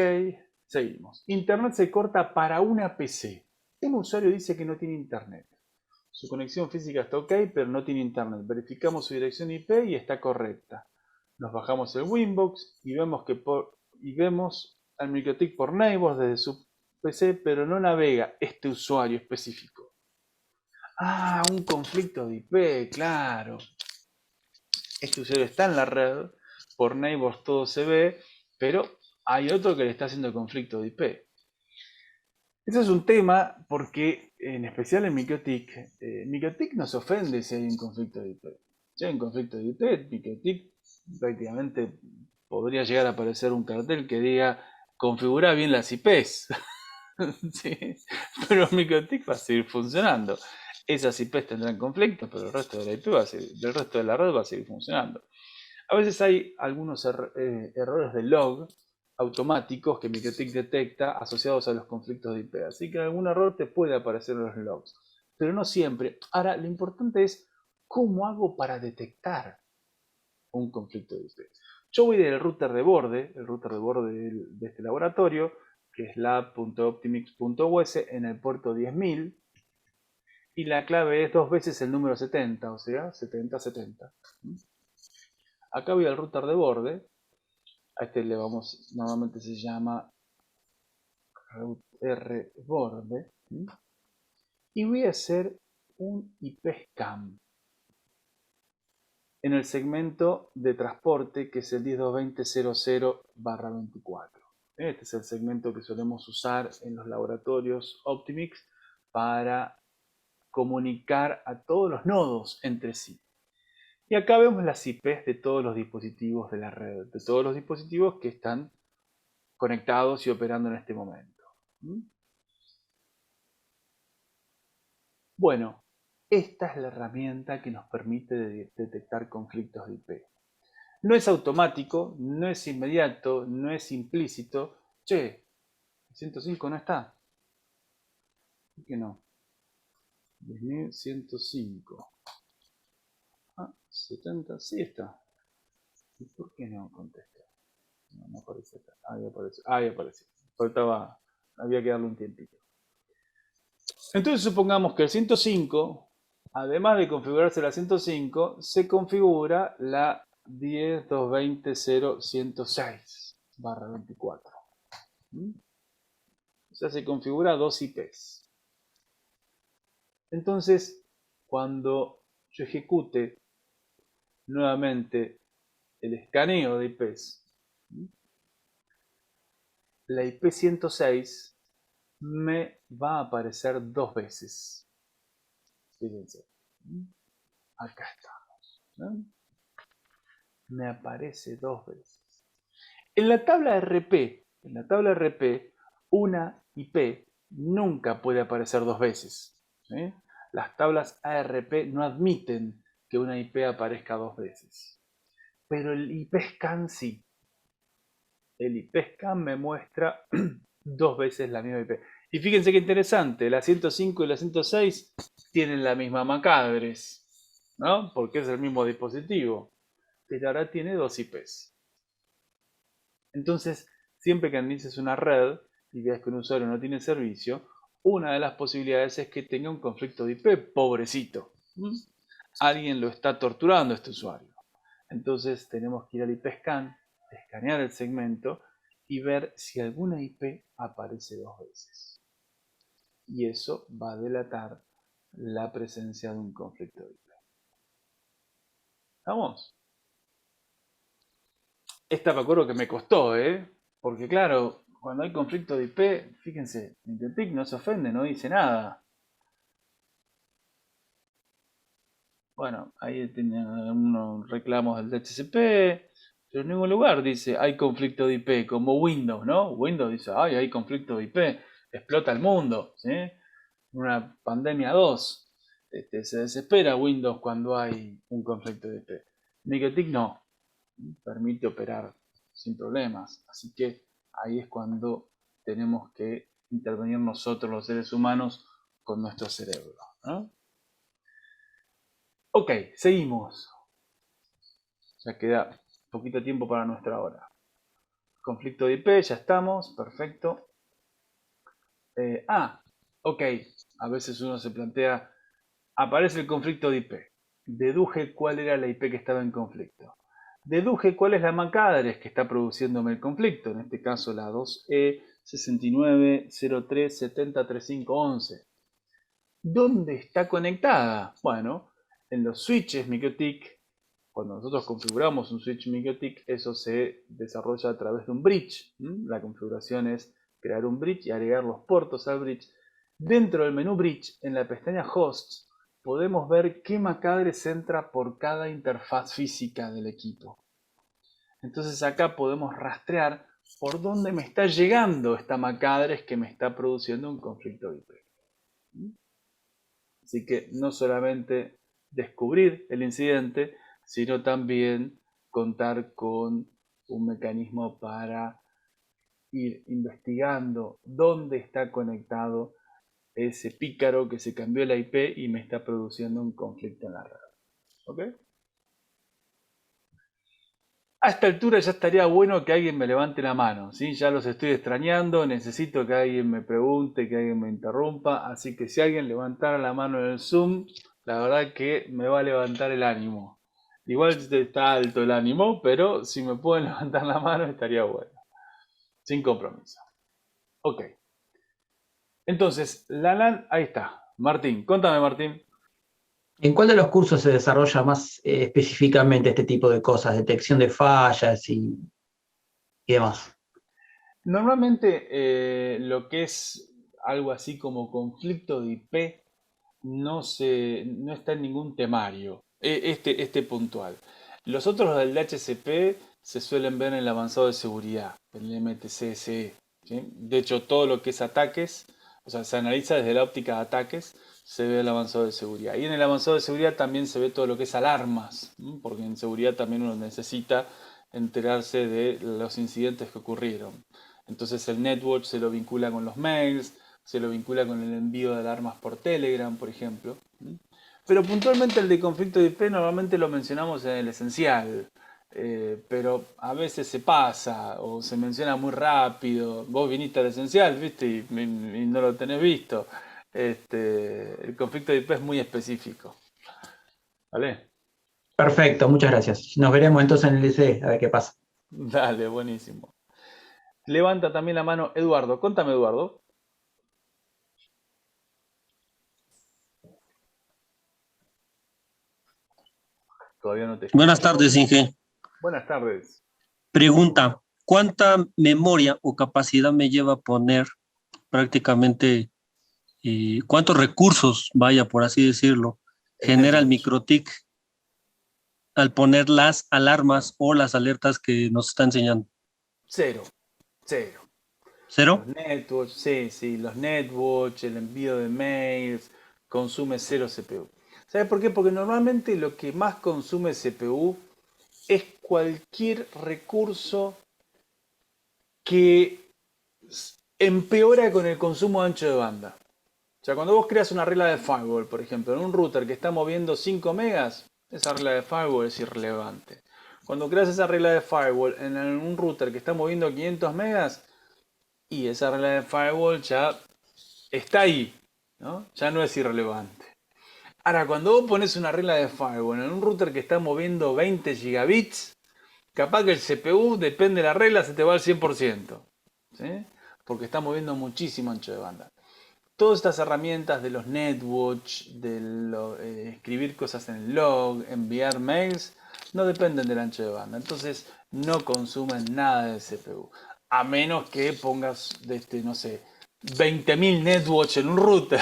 seguimos. Internet se corta para una PC. Un usuario dice que no tiene internet. Su conexión física está ok, pero no tiene internet. Verificamos su dirección IP y está correcta. Nos bajamos el Winbox y vemos al MikroTik por Neighbors desde su PC, pero no navega este usuario específico. Ah, un conflicto de IP, claro. Este usuario está en la red, por Neighbors todo se ve, pero hay otro que le está haciendo conflicto de IP. Eso es un tema porque, en especial en MikroTik, MikroTik nos ofende si hay un conflicto de IP. Si hay un conflicto de IP, MikroTik prácticamente podría llegar a aparecer un cartel que diga configura bien las IPs. ¿Sí? Pero MikroTik va a seguir funcionando. Esas IPs tendrán conflictos, pero el resto de la IP del resto de la red va a seguir funcionando. A veces hay algunos errores de log automáticos que MikroTik detecta asociados a los conflictos de IP. Así que algún error te puede aparecer en los logs, pero no siempre. Ahora, lo importante es cómo hago para detectar un conflicto de IP. Yo voy del router de borde, de este laboratorio, que es lab.optimix.us en el puerto 10.000, y la clave es 2 veces el número 70, o sea, 7070. Acá voy al router de borde. A este le vamos, normalmente se llama router borde. Y voy a hacer un IP scan en el segmento de transporte que es el 10.220.00/24. Este es el segmento que solemos usar en los laboratorios Optimix para comunicar a todos los nodos entre sí. Y acá vemos las IPs de todos los dispositivos de la red, de todos los dispositivos que están conectados y operando en este momento. Bueno, esta es la herramienta que nos permite detectar conflictos de IP. No es automático, no es inmediato, no es implícito. Che, el 105 no está. ¿Por qué no? 10.105. Ah, 70, sí está. ¿Y por qué no contesta? No aparece acá. Ahí aparece. Ahí aparece. Faltaba, había que darle un tiempito. Entonces supongamos que el 105, además de configurarse la 105, se configura la 10.220.0.106/24. O sea, se configura 2 IPs. Entonces, cuando yo ejecute nuevamente el escaneo de IPs, la IP 106 me va a aparecer 2 veces. Fíjense. Acá estamos. ¿No? Me aparece 2 veces. En la tabla RP, una IP nunca puede aparecer 2 veces. ¿Sí? Las tablas ARP no admiten que una IP aparezca 2 veces. Pero el IP scan sí. El IP scan me muestra 2 veces la misma IP. Y fíjense qué interesante, la 105 y la 106 tienen la misma MAC address, ¿no? Porque es el mismo dispositivo. Pero ahora tiene 2 IPs. Entonces, siempre que analices una red y veas que un usuario no tiene servicio, una de las posibilidades es que tenga un conflicto de IP, pobrecito. Alguien lo está torturando a este usuario. Entonces tenemos que ir al IP scan, escanear el segmento y ver si alguna IP aparece 2 veces. Y eso va a delatar la presencia de un conflicto de IP. ¿Vamos? Esta me acuerdo que me costó, porque claro, cuando hay conflicto de IP, fíjense, MikroTik no se ofende, no dice nada. Bueno, ahí tenían unos reclamos del DHCP, Pero en ningún lugar dice hay conflicto de IP, como Windows, ¿no? Windows dice, ay, hay conflicto de IP, explota el mundo, ¿sí? Una pandemia 2. Se desespera Windows cuando hay un conflicto de IP. MikroTik no, permite operar sin problemas. Así que ahí es cuando tenemos que intervenir nosotros los seres humanos con nuestro cerebro, ¿no? Ok, seguimos. Ya queda poquito tiempo para nuestra hora. Conflicto de IP, ya estamos, perfecto. Ok, a veces uno se plantea, aparece el conflicto de IP. Deduje cuál era la IP que estaba en conflicto. Deduje cuál es la MAC address que está produciéndome el conflicto, en este caso la 2E 6903703511. ¿Dónde está conectada? Bueno, en los switches MikroTik, cuando nosotros configuramos un switch MikroTik, eso se desarrolla a través de un bridge. La configuración es crear un bridge y agregar los puertos al bridge. Dentro del menú bridge, en la pestaña hosts, podemos ver qué MAC address entra por cada interfaz física del equipo. Entonces acá podemos rastrear por dónde me está llegando esta MAC address que me está produciendo un conflicto IP. Así que no solamente descubrir el incidente, sino también contar con un mecanismo para ir investigando dónde está conectado ese pícaro que se cambió la IP y me está produciendo un conflicto en la red. ¿Ok? A esta altura ya estaría bueno que alguien me levante la mano, ¿sí? Ya los estoy extrañando, necesito que alguien me pregunte, que alguien me interrumpa, así que si alguien levantara la mano en el Zoom, la verdad que me va a levantar el ánimo. Igual está alto el ánimo, pero si me pueden levantar la mano estaría bueno. Sin compromiso. Ok. Entonces, la LAN, ahí está. Martín, contame Martín. ¿En cuál de los cursos se desarrolla más específicamente este tipo de cosas, detección de fallas y demás? Normalmente lo que es algo así como conflicto de IP no está en ningún temario, este puntual. Los otros del DHCP se suelen ver en el avanzado de seguridad, el MTCSE. ¿Sí? De hecho, todo lo que es ataques, o sea, se analiza desde la óptica de ataques, se ve el avanzado de seguridad. Y en el avanzado de seguridad también se ve todo lo que es alarmas, ¿sí? Porque en seguridad también uno necesita enterarse de los incidentes que ocurrieron. Entonces el network se lo vincula con los mails, se lo vincula con el envío de alarmas por Telegram, por ejemplo. Pero puntualmente el de conflicto de IP normalmente lo mencionamos en el esencial, pero a veces se pasa o se menciona muy rápido. Vos viniste al esencial, ¿viste? Y no lo tenés visto. El conflicto de IP es muy específico. ¿Vale? Perfecto, muchas gracias. Nos veremos entonces en el liceo, a ver qué pasa. Dale, buenísimo. Levanta también la mano Eduardo. Contame, Eduardo. Todavía no te Buenas escucho. tardes, Inge. Buenas tardes. Pregunta, ¿cuánta memoria o capacidad me lleva a poner prácticamente, cuántos recursos, vaya, por así decirlo, El genera el network. MikroTik al poner las alarmas o las alertas que nos está enseñando? Cero. Cero. Los ¿Cero? networks, sí, los networks, el envío de mails, consume cero CPU. ¿Sabes por qué? Porque normalmente lo que más consume CPU es cualquier recurso que empeora con el consumo de ancho de banda. O sea, cuando vos creas una regla de firewall, por ejemplo, en un router que está moviendo 5 megas, esa regla de firewall es irrelevante. Cuando creas esa regla de firewall en un router que está moviendo 500 megas, y esa regla de firewall ya está ahí, ¿no? Ya no es irrelevante. Ahora, cuando vos pones una regla de firewall en un router que está moviendo 20 gigabits, capaz que el CPU, depende de la regla, se te va al 100%, ¿sí? Porque está moviendo muchísimo ancho de banda. Todas estas herramientas de los netwatch, de escribir cosas en el log, enviar mails, no dependen del ancho de banda. Entonces no consumen nada de CPU. A menos que pongas, no sé, 20.000 netwatch en un router.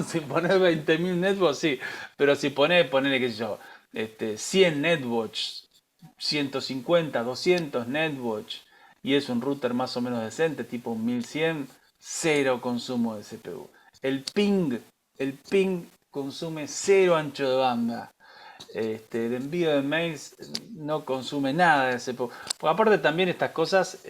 Si pones 20.000 netwatch, sí. Pero si ponele, qué sé yo, 100 netwatch 150, 200 Netwatch y es un router más o menos decente, tipo un 1100, cero consumo de CPU. El ping consume cero ancho de banda. El envío de mails no consume nada de CPU. Porque aparte también estas cosas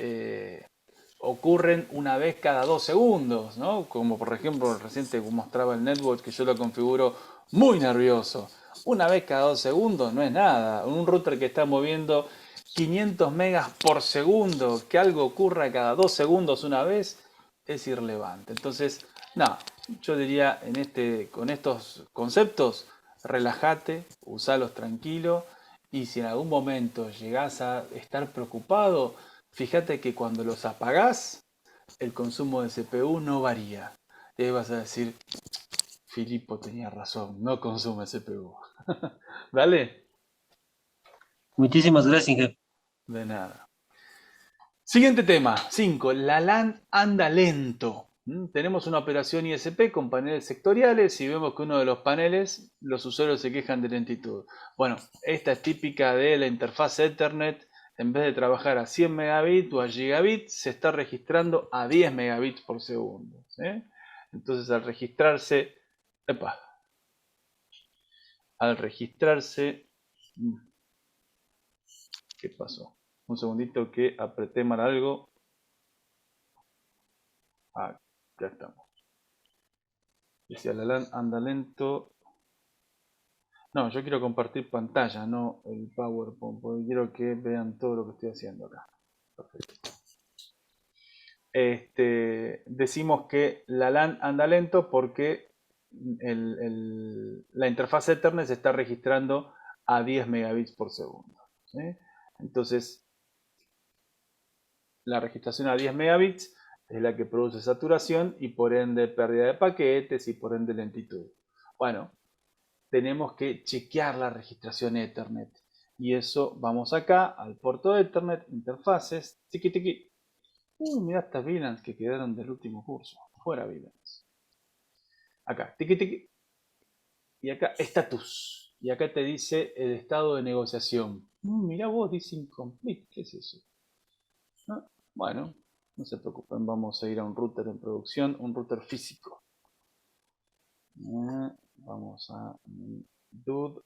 ocurren una vez cada 2 segundos, ¿no? Como por ejemplo reciente mostraba el Netwatch que yo lo configuro muy nervioso. Una vez cada 2 segundos no es nada. Un router que está moviendo 500 megas por segundo, que algo ocurra cada 2 segundos una vez, es irrelevante. Entonces, no, yo diría con estos conceptos, relájate, usalos tranquilo y si en algún momento llegás a estar preocupado, fíjate que cuando los apagás, el consumo de CPU no varía. Y ahí vas a decir, Filipo tenía razón, no consume CPU. ¿Vale? Muchísimas gracias, Inge. De nada. Siguiente tema, 5. La LAN anda lento. Tenemos una operación ISP con paneles sectoriales y vemos que uno de los paneles, los usuarios se quejan de lentitud. Bueno, esta es típica de la interfaz Ethernet. En vez de trabajar a 100 megabits o a gigabit, se está registrando a 10 megabits por segundo. ¿Sí? Entonces al registrarse, ¿qué pasó? Un segundito que apreté mal algo. Ah, ya estamos. Decía, la LAN anda lento. No, yo quiero compartir pantalla, no el PowerPoint, porque quiero que vean todo lo que estoy haciendo acá. Perfecto. Decimos que la LAN anda lento porque la interfaz Ethernet se está registrando a 10 megabits por segundo. ¿Sí? Entonces, la registración a 10 megabits es la que produce saturación y por ende pérdida de paquetes y por ende lentitud. Bueno, tenemos que chequear la registración Ethernet. Y eso, vamos acá al puerto Ethernet, interfaces, tiqui tiqui. Mirá estas VLANs que quedaron del último curso. Fuera VLANs. Acá, tiqui tiqui. Y acá, status. Y acá te dice el estado de negociación. Mirá vos, dice incomplete. ¿Qué es eso? ¿No? Bueno, no se preocupen, vamos a ir a un router en producción, un router físico. Vamos a dude.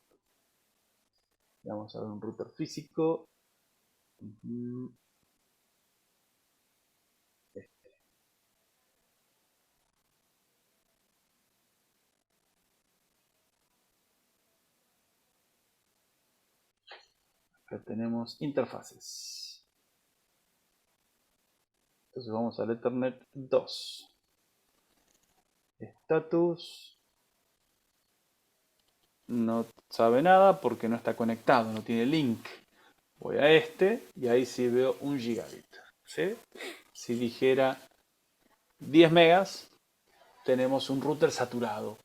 Vamos a ver un router físico. Acá tenemos interfaces. Entonces vamos al Ethernet 2. Status. No sabe nada porque no está conectado, no tiene link. Voy a y ahí sí veo 1 gigabit. ¿Sí? Si dijera 10 megas, tenemos un router saturado.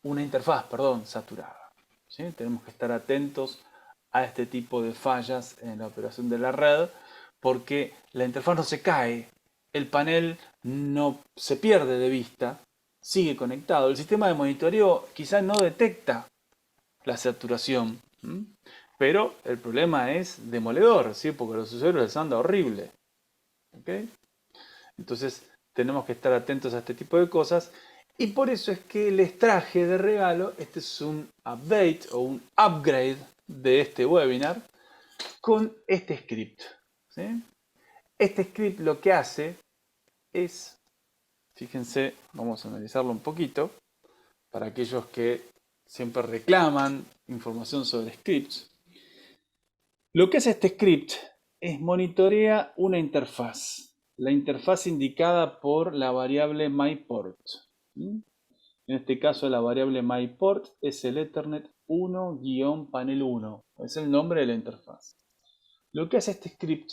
Una interfaz, perdón, saturada. ¿Sí? Tenemos que estar atentos a este tipo de fallas en la operación de la red porque la interfaz no se cae, el panel no se pierde de vista, sigue conectado. El sistema de monitoreo quizás no detecta la saturación, pero el problema es demoledor, ¿sí? Porque a los usuarios les anda horrible. ¿Okay? Entonces tenemos que estar atentos a este tipo de cosas y por eso es que les traje de regalo, este es un update o un upgrade de este webinar con este script. ¿Sí? Este script lo que hace es, fíjense, vamos a analizarlo un poquito, para aquellos que siempre reclaman información sobre scripts. Lo que hace este script es monitorea una interfaz, la interfaz indicada por la variable myPort. En este caso la variable myPort es el Ethernet 1-panel 1, es el nombre de la interfaz. Lo que hace este script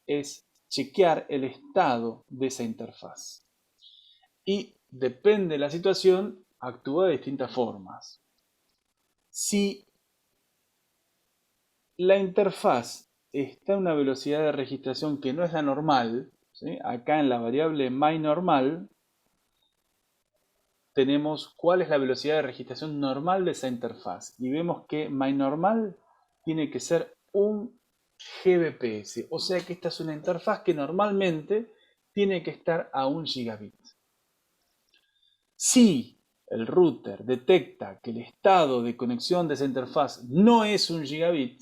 es chequear el estado de esa interfaz. Y depende de la situación, actúa de distintas formas. Si la interfaz está en una velocidad de registración que no es la normal, ¿sí? Acá en la variable myNormal tenemos cuál es la velocidad de registración normal de esa interfaz. Y vemos que myNormal tiene que ser un GBPS. O sea que esta es una interfaz que normalmente tiene que estar a 1 gigabit. Si el router detecta que el estado de conexión de esa interfaz no es 1 gigabit,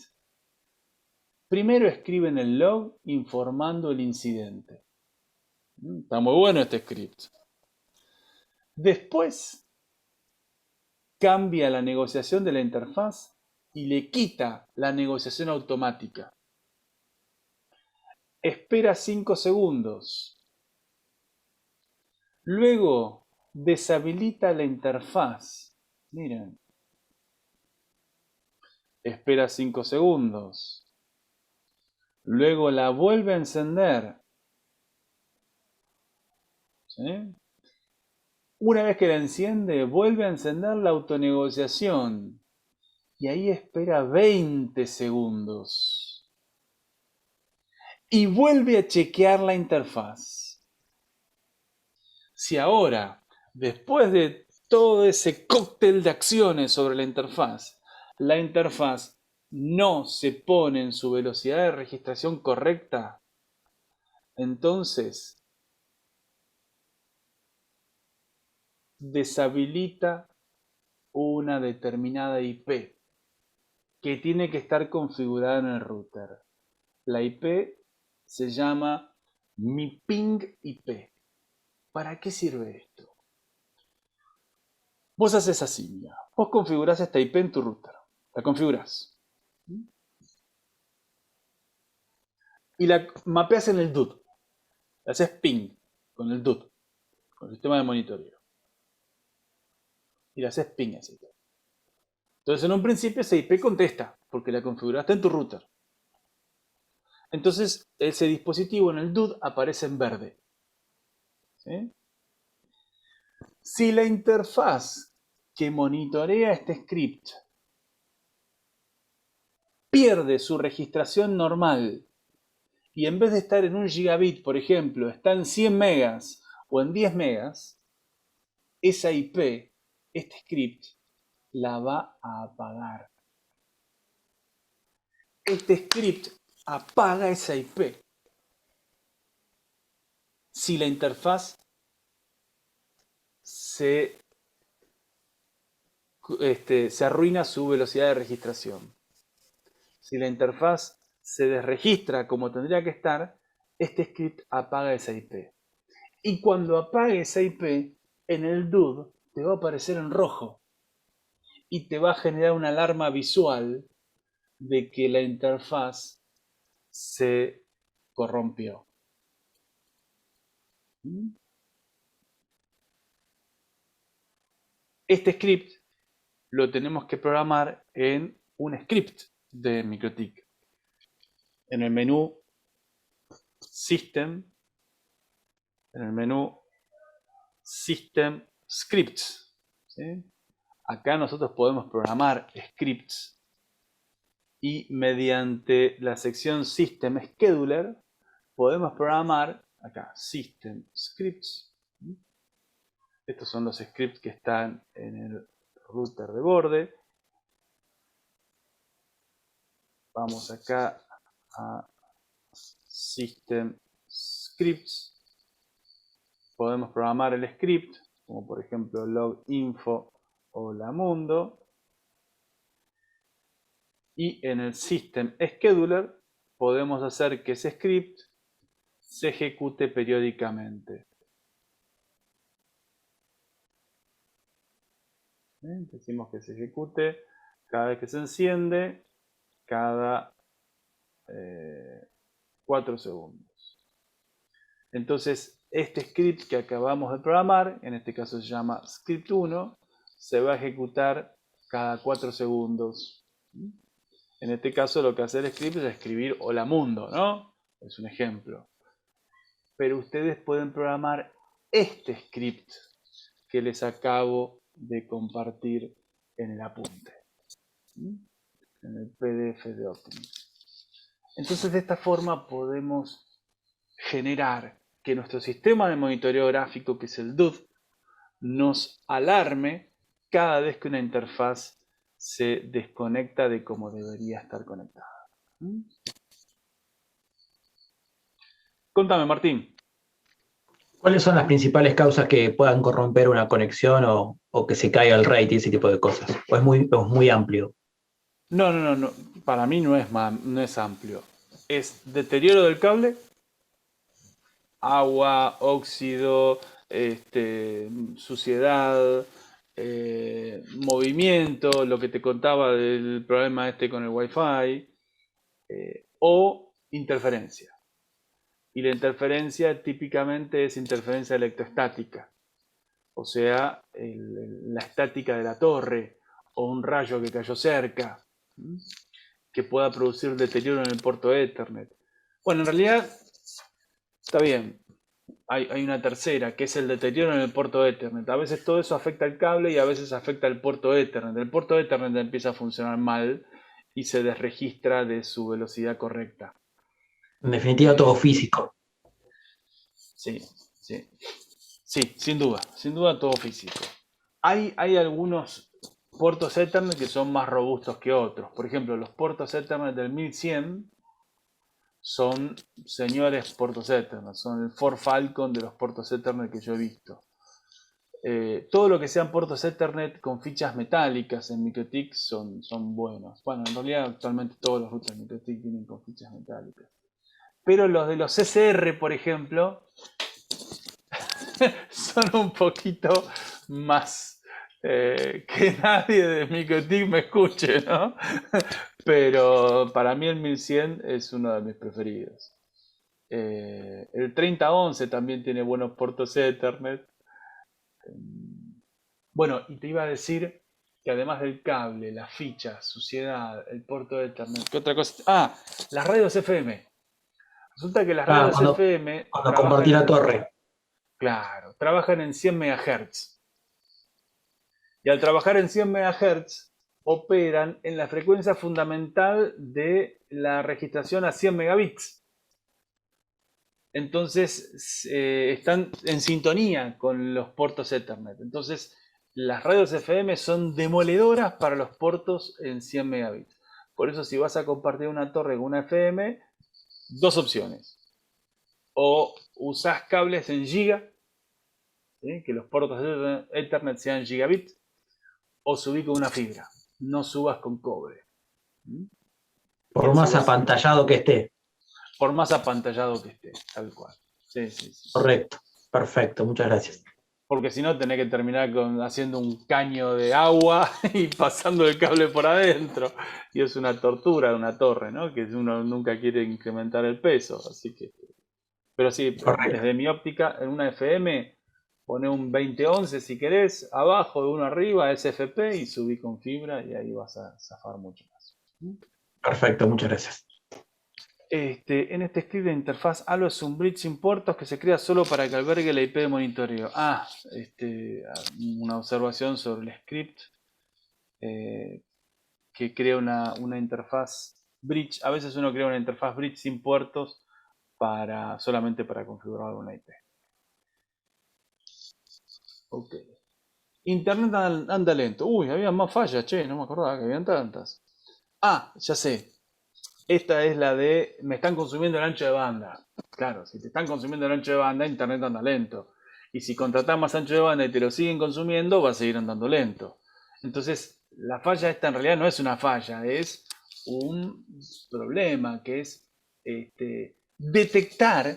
primero escribe en el log informando el incidente. Está muy bueno este script. Después cambia la negociación de la interfaz y le quita la negociación automática. Espera 5 segundos. Luego deshabilita la interfaz. Miren. Espera 5 segundos. Luego la vuelve a encender. ¿Sí? Una vez que la enciende, vuelve a encender la autonegociación. Y ahí espera 20 segundos. Y vuelve a chequear la interfaz. Si ahora, después de todo ese cóctel de acciones sobre la interfaz no se pone en su velocidad de registración correcta, entonces deshabilita una determinada IP que tiene que estar configurada en el router. La IP se llama mi ping IP. ¿Para qué sirve esto? Vos haces así, mira. Vos configurás esta IP en tu router. La configurás. Y la mapeas en el DUT. La haces ping con el DUT, con el sistema de monitoreo. Y la haces ping así. Entonces, en un principio, esa IP contesta, porque la configuraste en tu router. Entonces, ese dispositivo en el DUT aparece en verde. ¿Sí? Si la interfaz que monitorea este script pierde su registración normal y en vez de estar en 1 gigabit, por ejemplo, está en 100 megas o en 10 megas, esa IP, este script, la va a apagar. Este script apaga esa IP si la interfaz se arruina su velocidad de registración. Si la interfaz se desregistra como tendría que estar, este script apaga esa IP. Y cuando apague esa IP, en el DUD te va a aparecer en rojo y te va a generar una alarma visual de que la interfaz se corrompió. Este script lo tenemos que programar en un script de MikroTik. En el menú System, en el menú System Scripts. ¿Sí? Acá nosotros podemos programar scripts y mediante la sección System Scheduler podemos programar acá System Scripts. Estos son los scripts que están en el router de borde. Vamos acá a System Scripts. Podemos programar el script, como por ejemplo loginfo o lamundo. Y en el System Scheduler podemos hacer que ese script se ejecute periódicamente. Decimos que se ejecute cada vez que se enciende, cada 4 segundos. Entonces, este script que acabamos de programar, en este caso se llama script 1, se va a ejecutar cada 4 segundos. En este caso lo que hace el script es escribir hola mundo, ¿no? Es un ejemplo. Pero ustedes pueden programar este script que les acabo de compartir en el apunte, en el PDF de Optimus. Entonces, de esta forma podemos generar que nuestro sistema de monitoreo gráfico, que es el DUD, nos alarme cada vez que una interfaz se desconecta de como debería estar conectada. ¿Mm? Contame, Martín. ¿Cuáles son las principales causas que puedan corromper una conexión o que se caiga el rate y ese tipo de cosas? ¿O es muy amplio? No. Para mí no es amplio. Es deterioro del cable, agua, óxido, suciedad, movimiento, lo que te contaba del problema con el Wi-Fi, o interferencia. Y la interferencia típicamente es interferencia electrostática, o sea, la estática de la torre o un rayo que cayó cerca, que pueda producir deterioro en el puerto Ethernet. Bueno, en realidad está bien. Hay una tercera, que es el deterioro en el puerto Ethernet. A veces todo eso afecta al cable y a veces afecta al puerto Ethernet. El puerto Ethernet empieza a funcionar mal y se desregistra de su velocidad correcta. En definitiva, todo físico. Sí, sí. Sí, sin duda todo físico. Hay algunos puertos Ethernet que son más robustos que otros. Por ejemplo, los puertos Ethernet del 1100 son señores puertos Ethernet, son el Ford Falcon de los puertos Ethernet que yo he visto. Todo lo que sean puertos Ethernet con fichas metálicas en MikroTik son buenos. Bueno, en realidad actualmente todos los routers MikroTik vienen con fichas metálicas. Pero los de los CCR, por ejemplo, son un poquito más que nadie de MikroTik me escuche, ¿no? Pero para mí el 1100 es uno de mis preferidos. El 3011 también tiene buenos puertos Ethernet. Bueno, y te iba a decir que además del cable, la ficha, suciedad, el puerto Ethernet, ¿qué otra cosa? Ah, las radios FM. Resulta que las Ah, radios FM cuando compartí la torre. claro, trabajan en 100 MHz. Y al trabajar en 100 MHz, operan en la frecuencia fundamental de la registración a 100 megabits. Entonces, están en sintonía con los puertos Ethernet. Entonces, las radios FM son demoledoras para los puertos en 100 megabits. Por eso, si vas a compartir una torre con una FM, dos opciones. O usás cables en giga, ¿sí? Que los puertos Ethernet sean gigabits, o subí con una fibra. No subas con cobre. Por más apantallado que esté. Por más apantallado que esté, tal cual. Sí. Correcto. Perfecto. Muchas gracias. Porque si no tenés que terminar haciendo un caño de agua y pasando el cable por adentro. Y es una tortura de una torre, ¿no? Que uno nunca quiere incrementar el peso. Así que. Pero sí, Correcto. desde mi óptica, en una FM, pone un 2011 si querés, abajo de uno arriba, SFP, y subí con fibra y ahí vas a zafar mucho más. Perfecto. Muchas gracias. En este script de interfaz, Halo es un bridge sin puertos que se crea solo para que albergue la IP de monitoreo. Una observación sobre el script que crea una interfaz bridge. A veces uno crea una interfaz bridge sin puertos solamente para configurar una IP. Ok. Internet anda lento. Uy, había más fallas, che, no me acordaba que habían tantas. Ah, ya sé. Esta es la de me están consumiendo el ancho de banda. Claro, si te están consumiendo el ancho de banda, internet anda lento. Y si contratás más ancho de banda y te lo siguen consumiendo, va a seguir andando lento. Entonces, la falla esta en realidad no es una falla, es un problema que es detectar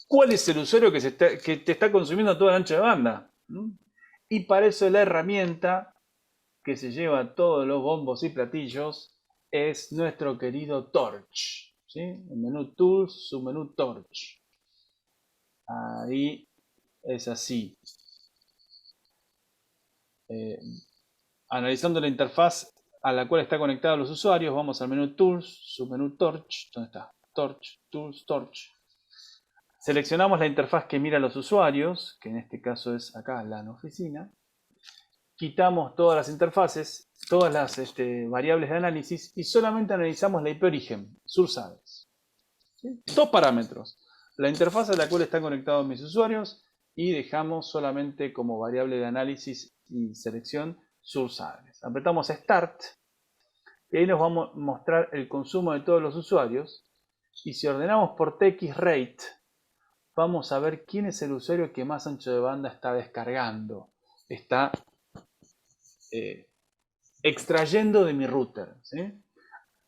cuál es el usuario que te está consumiendo todo el ancho de banda. Y para eso la herramienta que se lleva todos los bombos y platillos es nuestro querido Torch. ¿Sí? El menú Tools, submenú Torch. Ahí es así. Analizando la interfaz a la cual está conectado los usuarios, vamos al menú Tools, submenú Torch. ¿Dónde está? Torch, Tools, Torch. Seleccionamos la interfaz que mira a los usuarios, que en este caso es acá, LAN oficina. Quitamos todas las interfaces, todas las variables de análisis y solamente analizamos la IP origen, source address. ¿Sí? Dos parámetros, la interfaz a la cual están conectados mis usuarios y dejamos solamente como variable de análisis y selección source address. Apretamos Start Y ahí nos va a mostrar el consumo de todos los usuarios. Y si ordenamos por TX rate, vamos a ver quién es el usuario que más ancho de banda está descargando. Está extrayendo de mi router, ¿sí?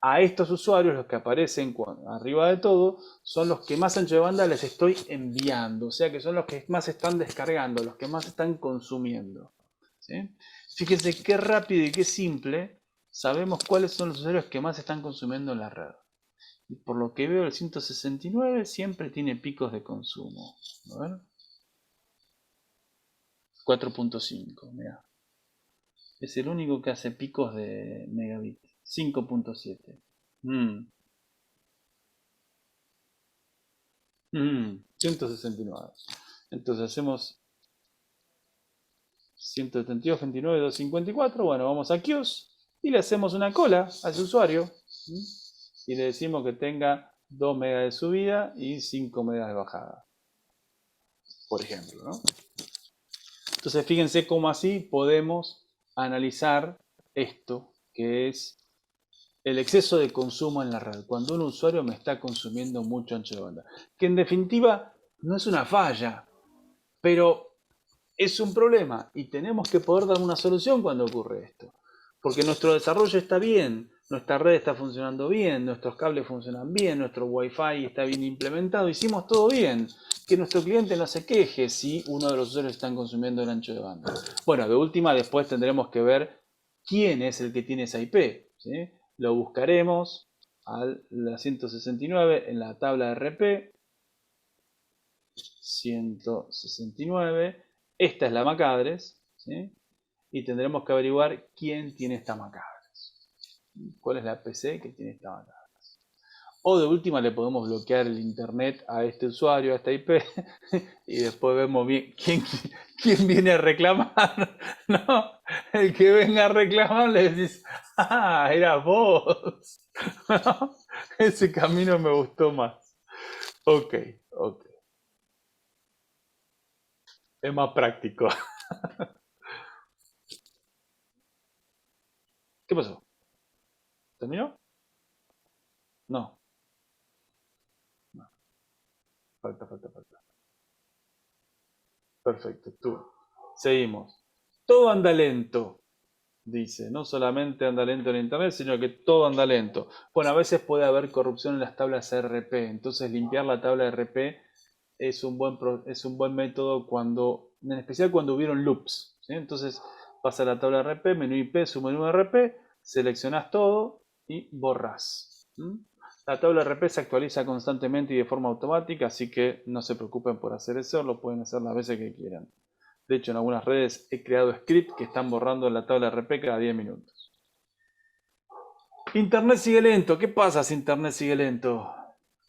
A estos usuarios, los que aparecen arriba de todo, son los que más ancho de banda les estoy enviando. O sea que son los que más están descargando, los que más están consumiendo, ¿sí? Fíjense qué rápido y qué simple sabemos cuáles son los usuarios que más están consumiendo en la red. Y por lo que veo, el 169 siempre tiene picos de consumo. A ver. 4.5, mira. Es el único que hace picos de megabit. 5.7. 169. Entonces hacemos 172, 29, 254. Bueno, vamos a queues y le hacemos una cola a ese usuario. Y le decimos que tenga 2 megas de subida y 5 megas de bajada. Por ejemplo, ¿no? Entonces fíjense cómo así podemos analizar esto, que es el exceso de consumo en la red, cuando un usuario me está consumiendo mucho ancho de banda. Que en definitiva no es una falla, pero es un problema y tenemos que poder dar una solución cuando ocurre esto. Porque nuestro desarrollo está bien, nuestra red está funcionando bien, nuestros cables funcionan bien, nuestro Wi-Fi está bien implementado, hicimos todo bien. Que nuestro cliente no se queje si uno de los usuarios están consumiendo el ancho de banda. Bueno, de última, después tendremos que ver quién es el que tiene esa IP, ¿sí? Lo buscaremos a la 169 en la tabla de RP. 169. Esta es la MAC address, ¿sí? Y tendremos que averiguar quién tiene esta MAC address. ¿Cuál es la PC que tiene esta MAC address? O de última le podemos bloquear el internet a este usuario, a esta IP, y después vemos bien quién viene a reclamar. No, el que venga a reclamar le decís, ah, era vos. ¿No? Ese camino me gustó más. Ok. Es más práctico. ¿Qué pasó? ¿Terminó? No. Falta. Perfecto. Seguimos. Todo anda lento, dice. No solamente anda lento en internet, sino que todo anda lento. Bueno, a veces puede haber corrupción en las tablas RP. Entonces limpiar la tabla RP es un buen método en especial cuando hubieron loops, ¿sí? Entonces vas a la tabla RP, menú IP, submenú RP, seleccionas todo y borras. La tabla RP se actualiza constantemente y de forma automática, así que no se preocupen por hacer eso, lo pueden hacer las veces que quieran. De hecho, en algunas redes he creado scripts que están borrando la tabla RP cada 10 minutos. Internet sigue lento. ¿Qué pasa si Internet sigue lento?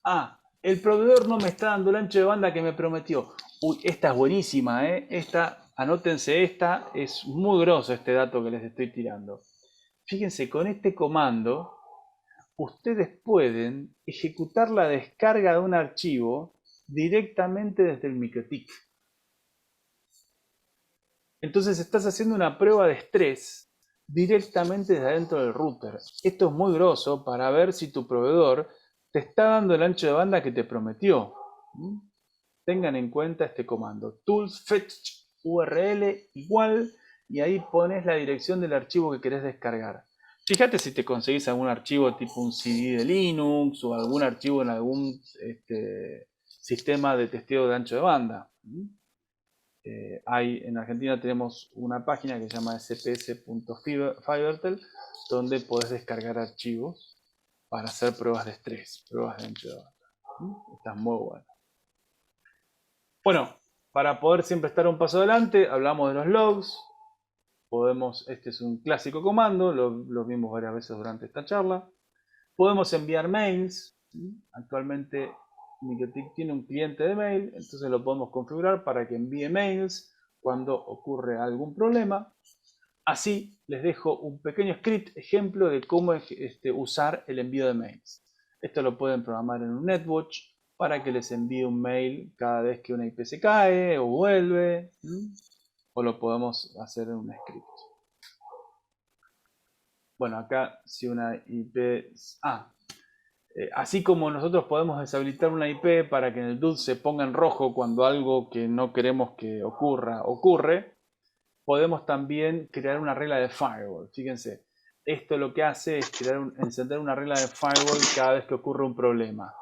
Ah, el proveedor no me está dando el ancho de banda que me prometió. Uy, esta es buenísima, ¿eh? Anótense esta, es muy grosso este dato que les estoy tirando. Fíjense, con este comando, ustedes pueden ejecutar la descarga de un archivo directamente desde el MikroTik. Entonces estás haciendo una prueba de estrés directamente desde adentro del router. Esto es muy grosso para ver si tu proveedor te está dando el ancho de banda que te prometió. Tengan en cuenta este comando. Tools fetch URL igual y ahí pones la dirección del archivo que querés descargar. Fíjate si te conseguís algún archivo tipo un CD de Linux o algún archivo en algún sistema de testeo de ancho de banda. En Argentina tenemos una página que se llama sps.fibertel donde podés descargar archivos para hacer pruebas de estrés, pruebas de ancho de banda. Está muy bueno. Bueno, para poder siempre estar un paso adelante, hablamos de los logs. Este es un clásico comando, lo vimos varias veces durante esta charla. Podemos enviar mails. Actualmente MikroTik tiene un cliente de mail, entonces lo podemos configurar para que envíe mails cuando ocurre algún problema. Así les dejo un pequeño script ejemplo de cómo usar el envío de mails. Esto lo pueden programar en un NetWatch para que les envíe un mail cada vez que una IP se cae o vuelve. O lo podemos hacer en un script. bueno, acá si una IP... así como nosotros podemos deshabilitar una IP para que en el DUT se ponga en rojo cuando algo que no queremos que ocurre, podemos también crear una regla de firewall. Fíjense, esto lo que hace es encender una regla de firewall cada vez que ocurre un problema.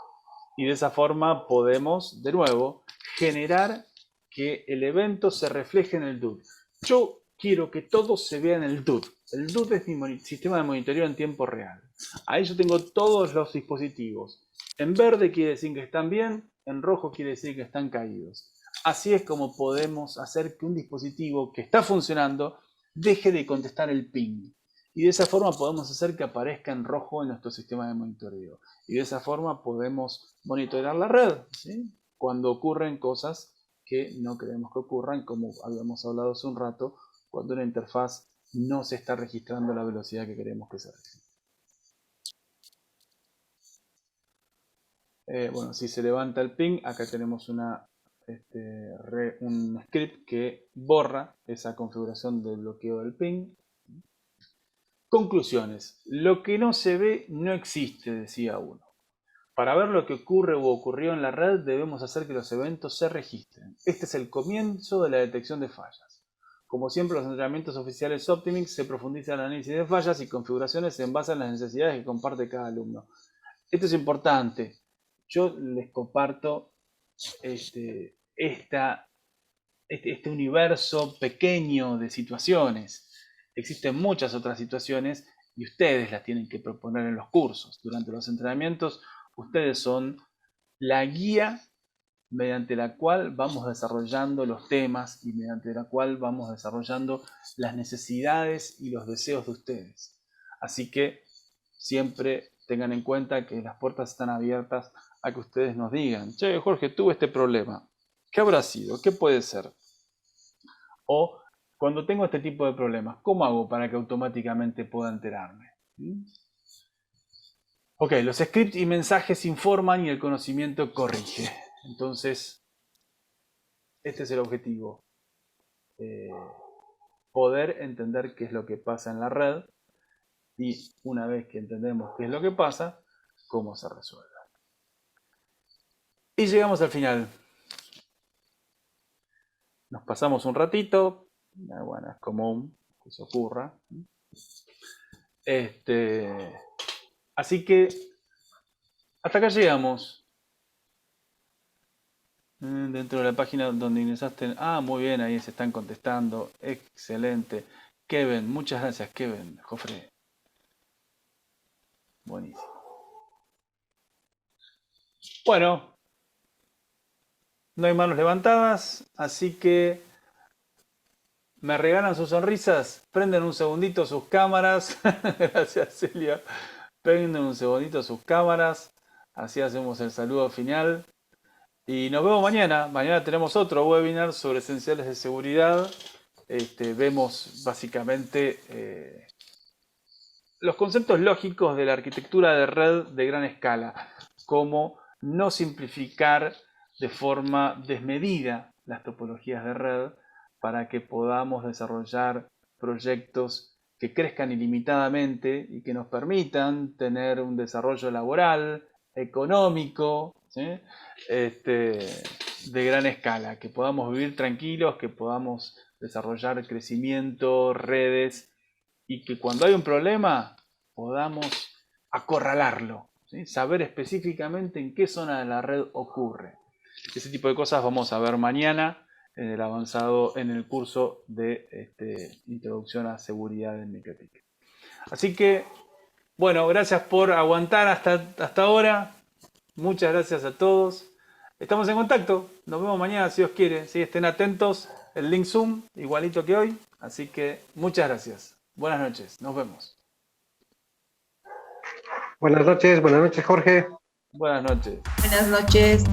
Y de esa forma podemos, de nuevo, generar que el evento se refleje en el DUT. Yo quiero que todo se vea en el DUT. El DUT es mi sistema de monitoreo en tiempo real. Ahí yo tengo todos los dispositivos. En verde quiere decir que están bien, en rojo quiere decir que están caídos. Así es como podemos hacer que un dispositivo que está funcionando deje de contestar el ping. Y de esa forma podemos hacer que aparezca en rojo en nuestro sistema de monitoreo. Y de esa forma podemos monitorear la red, ¿sí? Cuando ocurren cosas que no queremos que ocurran, como habíamos hablado hace un rato, cuando una interfaz no se está registrando a la velocidad que queremos que se registre. Bueno, si se levanta el ping, acá tenemos un script que borra esa configuración del bloqueo del ping. Conclusiones. Lo que no se ve no existe, decía uno. Para ver lo que ocurre o ocurrió en la red, debemos hacer que los eventos se registren. Este es el comienzo de la detección de fallas. Como siempre, los entrenamientos oficiales Optimix se profundiza en el análisis de fallas y configuraciones en base a las necesidades que comparte cada alumno. Esto es importante. Yo les comparto este universo pequeño de situaciones. Existen muchas otras situaciones y ustedes las tienen que proponer en los cursos. Durante los entrenamientos, ustedes son la guía mediante la cual vamos desarrollando los temas y mediante la cual vamos desarrollando las necesidades y los deseos de ustedes. Así que siempre tengan en cuenta que las puertas están abiertas a que ustedes nos digan: che, Jorge, tuve este problema. ¿Qué habrá sido? ¿Qué puede ser? O cuando tengo este tipo de problemas, ¿cómo hago para que automáticamente pueda enterarme? Ok, los scripts y mensajes informan y el conocimiento corrige. Entonces, este es el objetivo. Poder entender qué es lo que pasa en la red y una vez que entendemos qué es lo que pasa, cómo se resuelve. Y llegamos al final. Nos pasamos un ratito. Bueno, es común que eso ocurra. Así que hasta acá llegamos. Dentro de la página donde ingresaste. Muy bien, ahí se están contestando. Excelente. Kevin, muchas gracias, Kevin. Jofre. Buenísimo. Bueno, no hay manos levantadas, así que me regalan sus sonrisas. Prenden un segundito sus cámaras. Gracias, Celia. Prenden un segundito sus cámaras. Así hacemos el saludo final. Y nos vemos mañana. Mañana tenemos otro webinar sobre esenciales de seguridad. Vemos básicamente los conceptos lógicos de la arquitectura de red de gran escala. Cómo no simplificar de forma desmedida las topologías de red para que podamos desarrollar proyectos que crezcan ilimitadamente y que nos permitan tener un desarrollo laboral, económico, ¿sí? De gran escala, que podamos vivir tranquilos, que podamos desarrollar crecimiento, redes, y que cuando hay un problema podamos acorralarlo, ¿sí? Saber específicamente en qué zona de la red ocurre. Ese tipo de cosas vamos a ver mañana en el avanzado, en el curso de Introducción a Seguridad en MikroTik. Así que, bueno, gracias por aguantar hasta ahora. Muchas gracias a todos. Estamos en contacto. Nos vemos mañana si Dios quiere. ¿Sí? Estén atentos. El link Zoom, igualito que hoy. Así que muchas gracias. Buenas noches. Nos vemos. Buenas noches, Jorge. Buenas noches. Buenas noches.